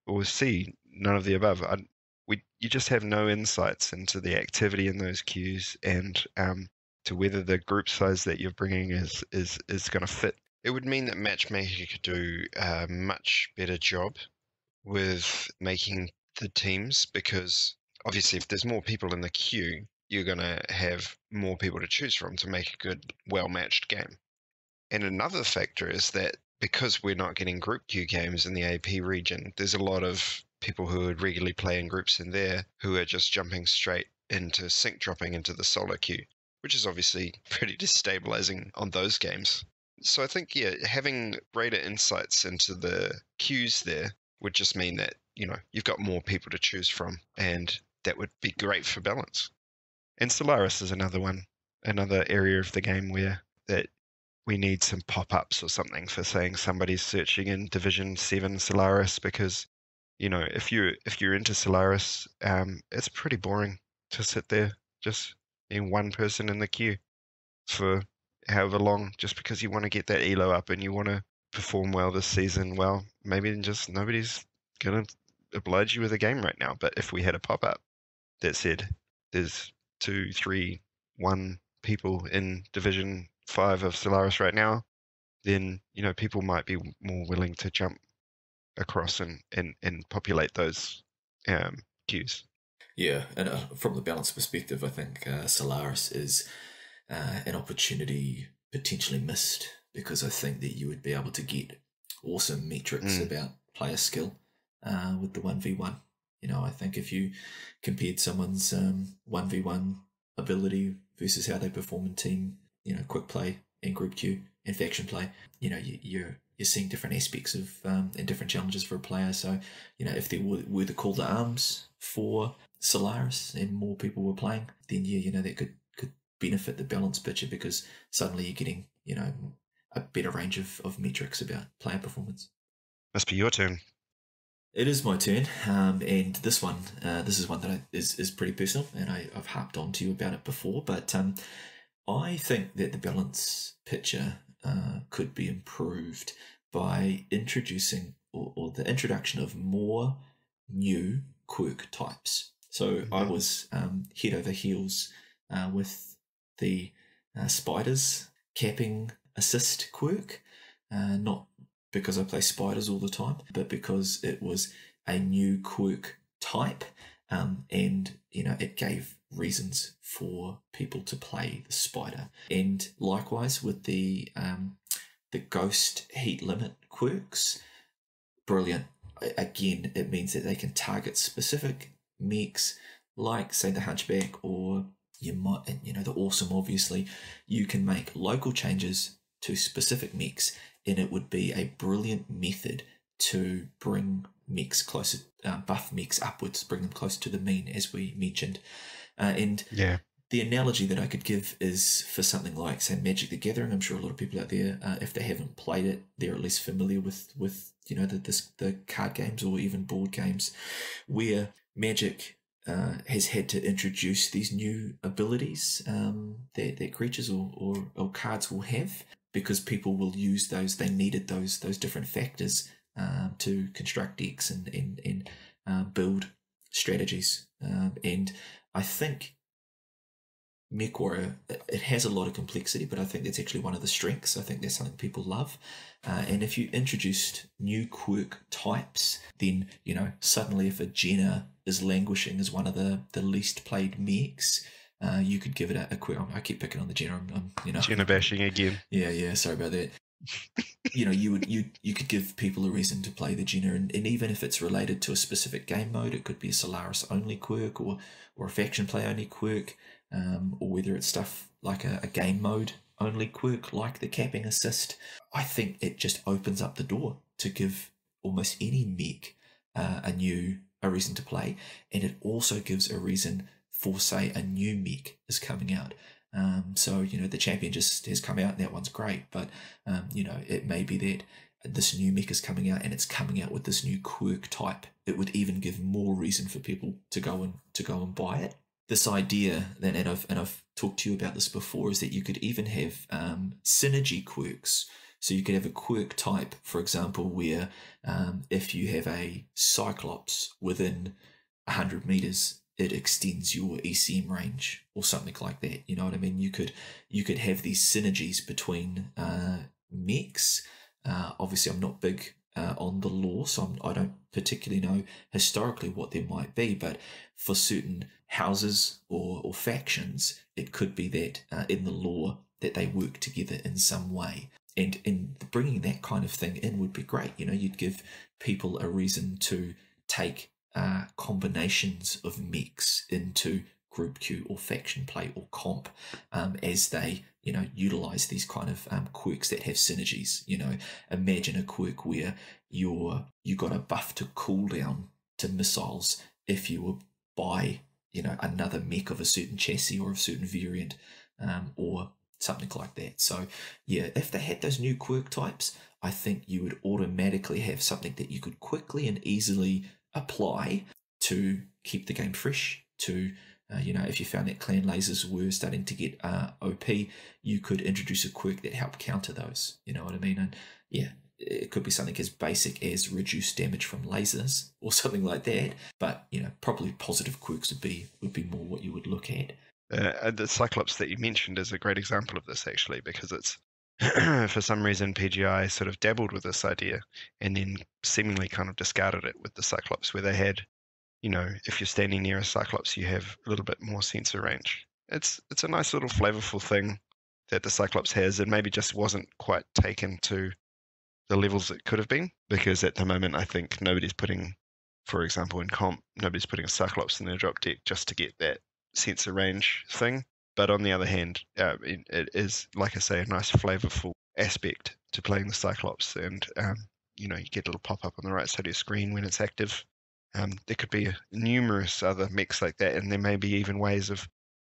or C, none of the above. You just have no insights into the activity in those queues, and to whether the group size that you're bringing is going to fit. It would mean that Matchmaker could do a much better job with making the teams, because obviously if there's more people in the queue, you're going to have more people to choose from to make a good, well-matched game. And another factor is that because we're not getting group queue games in the AP region, there's a lot of people who would regularly play in groups in there who are just jumping straight into sync dropping into the solo queue, which is obviously pretty destabilizing on those games. So I think, having greater insights into the queues there would just mean that, you've got more people to choose from, and that would be great for balance. And Solaris is another area of the game where that we need some pop-ups or something for saying somebody's searching in Division 7 Solaris, because, if you're into Solaris, it's pretty boring to sit there just, being one person in the queue for however long, just because you want to get that elo up and you want to perform well this season. Well, maybe just nobody's gonna oblige you with a game right now. But if we had a pop-up that said there's 2, 3, 1 people in Division 5 of Solaris right now, then people might be more willing to jump across and populate those queues. Yeah, and from the balance perspective, I think Solaris is an opportunity potentially missed, because I think that you would be able to get awesome metrics about player skill with the 1v1. I think if you compared someone's 1v1 ability versus how they perform in team, quick play and group queue and faction play, you're seeing different aspects of and different challenges for a player. So, if there were the call to arms for Solaris and more people were playing, then that could benefit the balance picture, because suddenly you're getting, a better range of metrics about player performance. Must be your turn. It is my turn, and this one, this is one that is pretty personal, and I've harped on to you about it before, but I think that the balance picture could be improved by introducing or the introduction of more new quirk types. So I was head over heels with the spiders capping assist quirk, not because I play spiders all the time, but because it was a new quirk type, and it gave reasons for people to play the spider. And likewise with the ghost heat limit quirks, brilliant. Again, it means that they can target specific mechs, like say the Hunchback, or you might, the Awesome. Obviously, you can make local changes to specific mechs, and it would be a brilliant method to bring mechs closer, buff mechs upwards, bring them closer to the mean, as we mentioned. And the analogy that I could give is for something like, say, Magic the Gathering. I'm sure a lot of people out there, if they haven't played it, they're at least familiar with the card games or even board games, where Magic has had to introduce these new abilities that creatures or cards will have, because people will use those. They needed those different factors to construct decks and build strategies. And I think MechWarrior, it has a lot of complexity, but I think that's actually one of the strengths. I think that's something people love. And if you introduced new quirk types, then, suddenly if a Jenna is languishing as one of the least played mechs, you could give it a quirk. I keep picking on the Jenna. Jenna bashing again. Yeah. Sorry about that. You could give people a reason to play the Jenna, and even if it's related to a specific game mode, it could be a Solaris only quirk or a faction play only quirk, or whether it's stuff like a game mode only quirk like the capping assist. I think it just opens up the door to give almost any mech a reason to play, and it also gives a reason for, say, a new mech is coming out. So, the champion just has come out and that one's great, but, it may be that this new mech is coming out and it's coming out with this new quirk type. It would even give more reason for people to go and buy it. This idea, then, and I've talked to you about this before, is that you could even have synergy quirks. So you could have a quirk type, for example, where if you have a Cyclops within 100 meters, it extends your ECM range or something like that. You know what I mean? You could have these synergies between mechs. Obviously, I'm not big on the lore, so I don't particularly know historically what there might be, but for certain houses or factions, it could be that in the lore that they work together in some way. And in bringing that kind of thing in would be great. You'd give people a reason to take combinations of mechs into group queue or faction play or comp, as they utilize these kind of quirks that have synergies. Imagine a quirk where you got a buff to cooldown to missiles if you were by another mech of a certain chassis or a certain variant, or something like that. So yeah, if they had those new quirk types, I think you would automatically have something that you could quickly and easily apply to keep the game fresh, to If you found that clan lasers were starting to get OP, you could introduce a quirk that helped counter those. You know what I mean? And yeah, it could be something as basic as reduced damage from lasers or something like that. But probably positive quirks would be more what you would look at. The Cyclops that you mentioned is a great example of this, actually, because it's for some reason PGI sort of dabbled with this idea and then seemingly kind of discarded it with the Cyclops, where they had, if you're standing near a Cyclops, you have a little bit more sensor range. It's a nice little flavorful thing that the Cyclops has, and maybe just wasn't quite taken to the levels it could have been, because at the moment I think nobody's putting, for example, in comp, nobody's putting a Cyclops in their drop deck just to get that sensor range thing. But on the other hand, it is, like I say, a nice flavorful aspect to playing the Cyclops, and you get a little pop-up on the right side of your screen when it's active. There could be numerous other mechs like that, and there may be even ways of,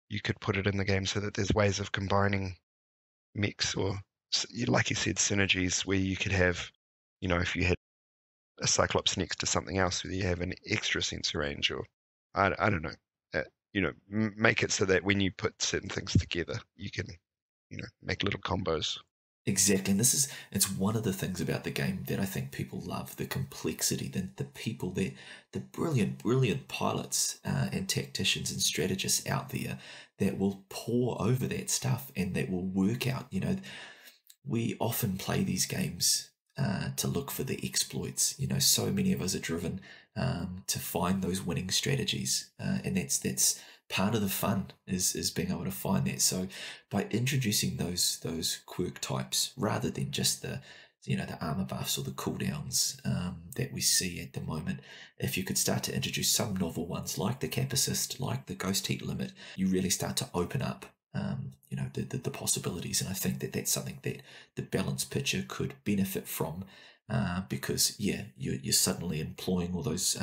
you could put it in the game so that there's ways of combining mechs, or like you said, synergies, where you could have, if you had a Cyclops next to something else, whether you have an extra sensor range, or I don't know. Make it so that when you put certain things together, you can, make little combos. Exactly, and it's one of the things about the game that I think people love, the complexity, the people, the brilliant pilots and tacticians and strategists out there that will pore over that stuff and that will work out. We often play these games to look for the exploits. So many of us are driven to find those winning strategies, and that's part of the fun is being able to find that. So by introducing those quirk types rather than just the armor buffs or the cooldowns that we see at the moment, if you could start to introduce some novel ones like the Cap Assist, like the Ghost Heat Limit, you really start to open up the possibilities. And I think that's something that the balance pitcher could benefit from, because you're suddenly employing all those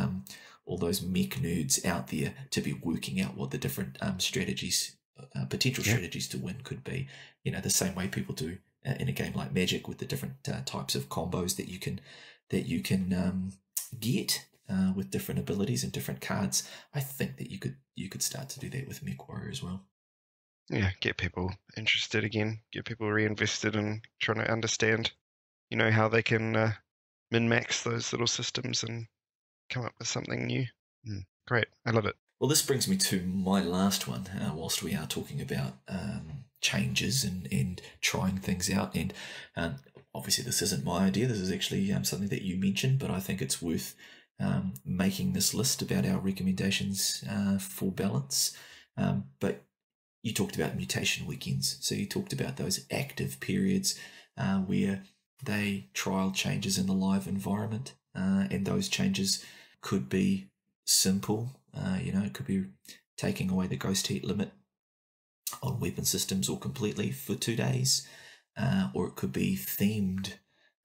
mech nerds out there to be working out what the different strategies, potential strategies to win could be. The same way people do in a game like Magic with the different types of combos that you can get with different abilities and different cards. I think that you could start to do that with MechWarrior as well. Yeah, get people interested again, get people reinvested in trying to understand, how they can min-max those little systems and come up with something new. Great, I love it. Well, this brings me to my last one, whilst we are talking about changes and trying things out. And obviously this isn't my idea, this is actually something that you mentioned, but I think it's worth making this list about our recommendations for balance. But you talked about mutation weekends. So you talked about those active periods where they trial changes in the live environment, and those changes could be simple. It could be taking away the Ghost Heat limit on weapon systems or completely for 2 days, or it could be themed.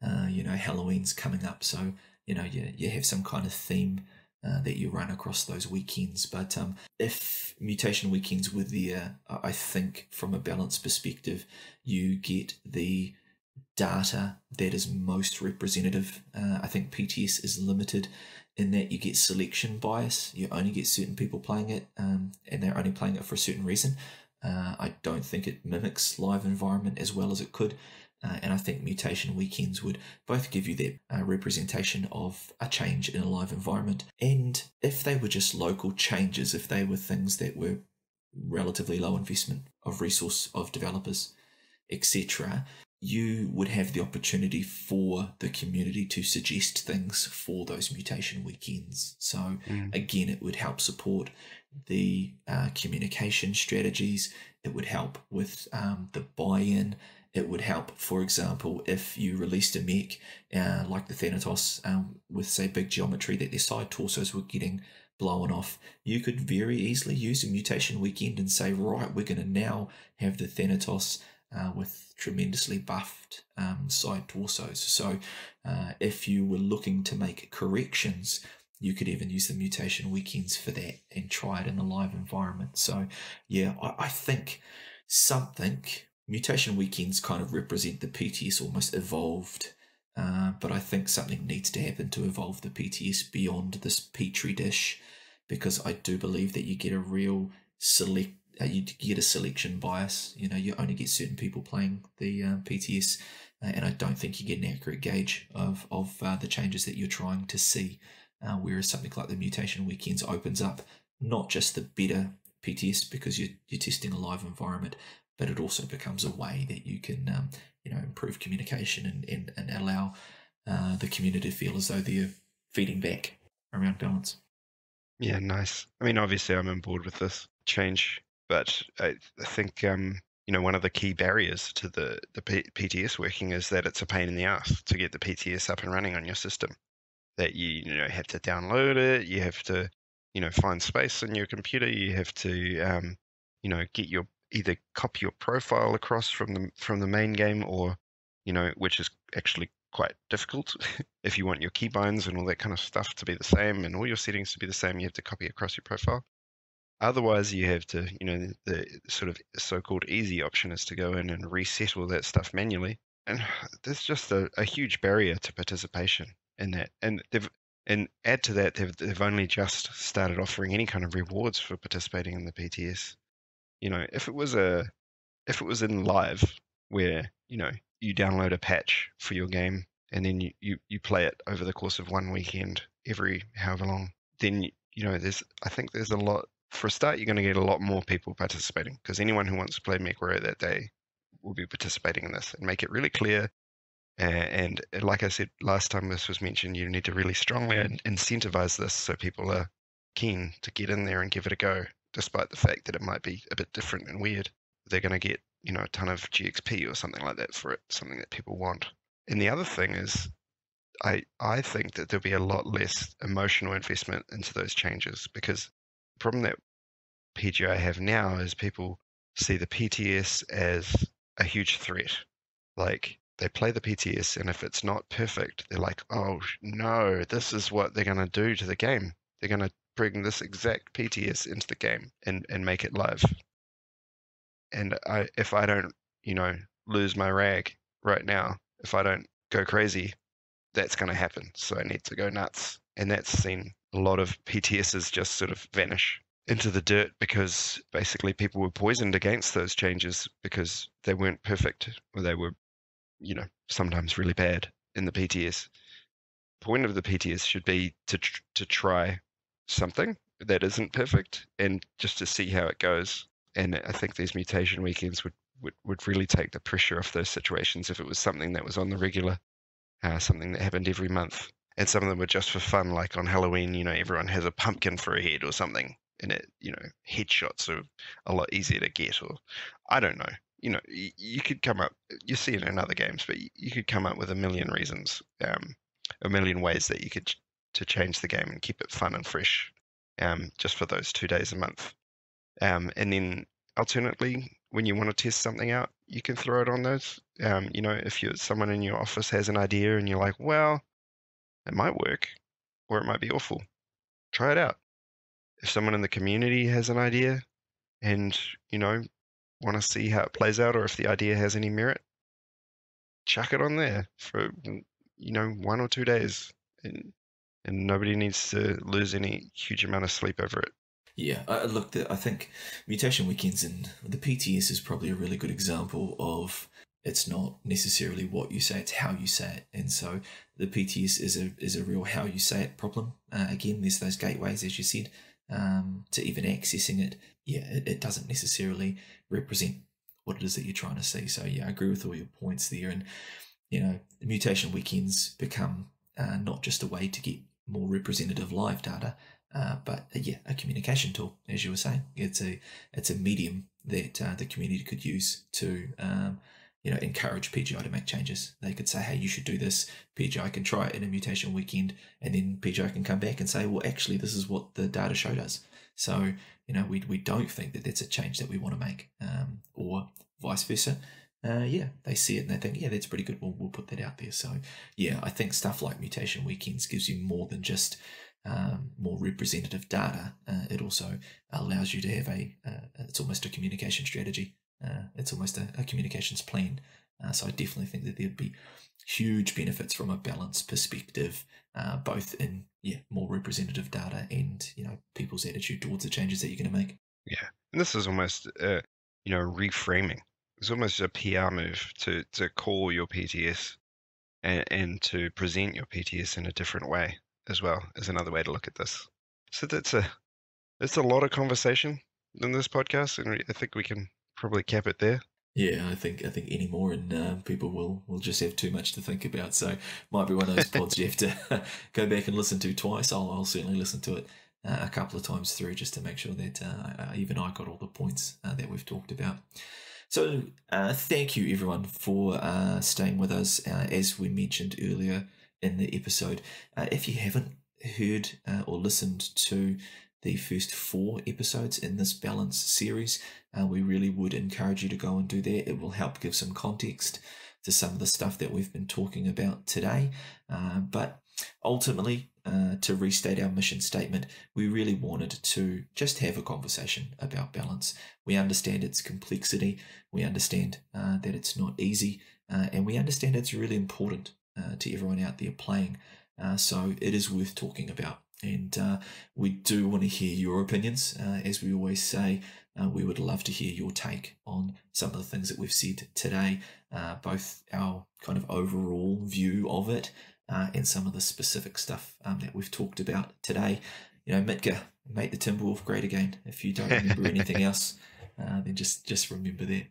Halloween's coming up, so you have some kind of theme that you run across those weekends. But if mutation weekends were there, I think from a balance perspective, you get the data that is most representative. I think PTS is limited in that you get selection bias. You only get certain people playing it, and they're only playing it for a certain reason. I don't think it mimics live environment as well as it could. And I think mutation weekends would both give you that representation of a change in a live environment. And if they were just local changes, if they were things that were relatively low investment of resource of developers, etc., you would have the opportunity for the community to suggest things for those mutation weekends. So again, it would help support the communication strategies. It would help with the buy-in. It would help, for example, if you released a mech like the Thanatos with, say, big geometry that their side torsos were getting blown off. You could very easily use a mutation weekend and say, right, we're going to now have the Thanatos with tremendously buffed side torsos. So if you were looking to make corrections, you could even use the mutation weekends for that and try it in a live environment. So yeah, I think mutation weekends kind of represent the PTS almost evolved, but I think something needs to happen to evolve the PTS beyond this petri dish, because I do believe that you get a real select. You get a selection bias. You only get certain people playing the PTS, and I don't think you get an accurate gauge of the changes that you're trying to see. Whereas something like the mutation weekends opens up not just the better PTS because you're testing a live environment, but it also becomes a way that you can improve communication and allow the community to feel as though they're feeding back around balance. Yeah, nice. I mean, obviously, I'm on board with this change, but I think one of the key barriers to the PTS working is that it's a pain in the ass to get the PTS up and running on your system. That you have to download it, you have to find space on your computer, you have to get your either copy your profile across from the main game, or which is actually quite difficult. If you want your keybinds and all that kind of stuff to be the same and all your settings to be the same, you have to copy across your profile. Otherwise, you have to, the sort of so-called easy option is to go in and reset all that stuff manually. And there's just a huge barrier to participation in that. And add to that, they've only just started offering any kind of rewards for participating in the PTS. If it was in live, where you download a patch for your game and then you play it over the course of one weekend every however long, then I think there's a lot. For a start, you're going to get a lot more people participating, because anyone who wants to play MechWarrior that day will be participating in this, and make it really clear. And like I said last time this was mentioned, you need to really strongly incentivize this so people are keen to get in there and give it a go, despite the fact that it might be a bit different and weird. They're going to get a ton of GXP or something like that for it, something that people want. And the other thing is, I think that there'll be a lot less emotional investment into those changes, because the problem that PGI have now is people see the PTS as a huge threat. Like, they play the PTS, and if it's not perfect, they're like, oh no, this is what they're going to do to the game. They're going to bring this exact PTS into the game and make it live. And if I don't, lose my rag right now, if I don't go crazy, that's going to happen. So I need to go nuts. And that's seen a lot of PTSs just sort of vanish into the dirt, because basically people were poisoned against those changes because they weren't perfect, or they were, sometimes really bad in the PTS. Point of the PTS should be to try something that isn't perfect, and just to see how it goes. And I think these mutation weekends would really take the pressure off those situations if it was something that was on the regular, something that happened every month. And some of them were just for fun, like on Halloween, everyone has a pumpkin for a head or something, and headshots are a lot easier to get, or I don't know. You could come up, you see it in other games, but you could come up with a million reasons, a million ways that you could to change the game and keep it fun and fresh, just for those 2 days a month. And then alternately, when you want to test something out, you can throw it on those. If someone in your office has an idea and you're like, well, it might work, or it might be awful, try it out. If someone in the community has an idea and, want to see how it plays out, or if the idea has any merit, chuck it on there for, 1 or 2 days. And nobody needs to lose any huge amount of sleep over it. Yeah, I think Mutation Weekends and the PTS is probably a really good example of, it's not necessarily what you say, it's how you say it. And so the PTS is a real how you say it problem. Again, there's those gateways, as you said, to even accessing it. Yeah, it doesn't necessarily represent what it is that you're trying to see. So yeah, I agree with all your points there. And the Mutation Weekends become not just a way to get more representative live data, but a communication tool, as you were saying. It's a medium that the community could use to encourage PGI to make changes. They could say, hey, you should do this. PGI can try it in a mutation weekend, and then PGI can come back and say, well, actually, this is what the data showed us. So we don't think that that's a change that we want to make, or vice versa. They see it and they think, yeah, that's pretty good. We'll put that out there. So yeah, I think stuff like mutation weekends gives you more than just more representative data. It also allows you to have it's almost a communication strategy. It's almost a communications plan. So I definitely think that there'd be huge benefits from a balance perspective, both in more representative data and people's attitude towards the changes that you're going to make. Yeah, and this is almost reframing. It's almost a PR move to call your PTS and to present your PTS in a different way as well, is another way to look at this. So that's a lot of conversation in this podcast, and I think we can probably cap it there. Yeah, I think any more, and people will just have too much to think about. So might be one of those pods you have to go back and listen to twice. I'll certainly listen to it a couple of times through just to make sure that even I got all the points that we've talked about. So thank you everyone for staying with us. As we mentioned earlier in the episode, if you haven't heard or listened to the first 4 episodes in this balance series, we really would encourage you to go and do that. It will help give some context to some of the stuff that we've been talking about today. But ultimately, to restate our mission statement, we really wanted to just have a conversation about balance. We understand its complexity, we understand that it's not easy, and we understand it's really important to everyone out there playing. So it is worth talking about. And we do want to hear your opinions. As we always say, we would love to hear your take on some of the things that we've said today, both our kind of overall view of it and some of the specific stuff that we've talked about today. You know, Mitka, make the Timberwolf great again. If you don't remember anything else, then just remember that.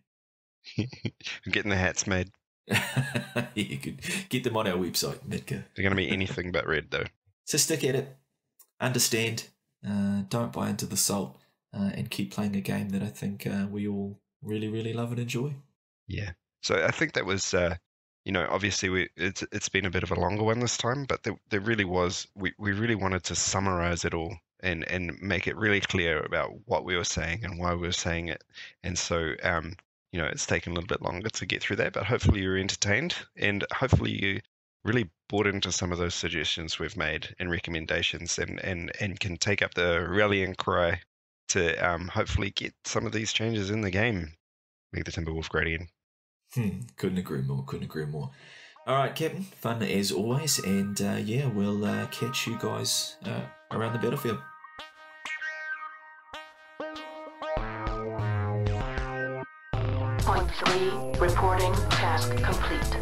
I'm getting the hats made. You could get them on our website, Mitka. They're going to be anything but red, though. So stick at it. Understand. Don't buy into the salt. And keep playing a game that I think we all really, really love and enjoy. Yeah. So I think that was, obviously it's been a bit of a longer one this time, but there really was, we really wanted to summarize it all and make it really clear about what we were saying and why we were saying it. And so, it's taken a little bit longer to get through that, but hopefully you're entertained and hopefully you really bought into some of those suggestions we've made and recommendations and can take up the rallying cry to hopefully get some of these changes in the game. Make the Timberwolf great again. Couldn't agree more. All right, Capn, fun as always, and we'll catch you guys around the battlefield. Point 3, reporting task complete.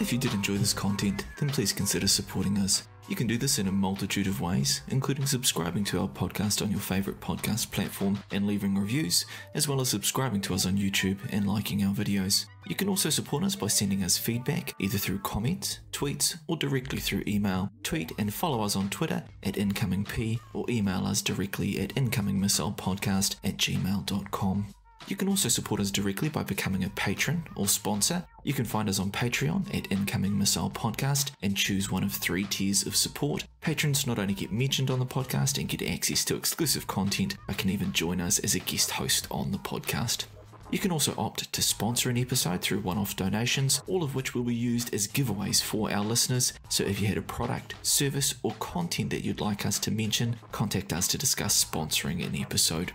If you did enjoy this content, then please consider supporting us. You can do this in a multitude of ways, including subscribing to our podcast on your favourite podcast platform and leaving reviews, as well as subscribing to us on YouTube and liking our videos. You can also support us by sending us feedback either through comments, tweets, or directly through email. Tweet and follow us on Twitter at IncomingP, or email us directly at incomingmissilepodcast@gmail.com. You can also support us directly by becoming a patron or sponsor. You can find us on Patreon at Incoming Missile Podcast and choose one of 3 tiers of support. Patrons not only get mentioned on the podcast and get access to exclusive content, but can even join us as a guest host on the podcast. You can also opt to sponsor an episode through one-off donations, all of which will be used as giveaways for our listeners. So if you had a product, service, or content that you'd like us to mention, contact us to discuss sponsoring an episode.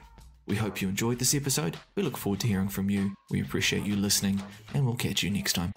We hope you enjoyed this episode. We look forward to hearing from you. We appreciate you listening, and we'll catch you next time.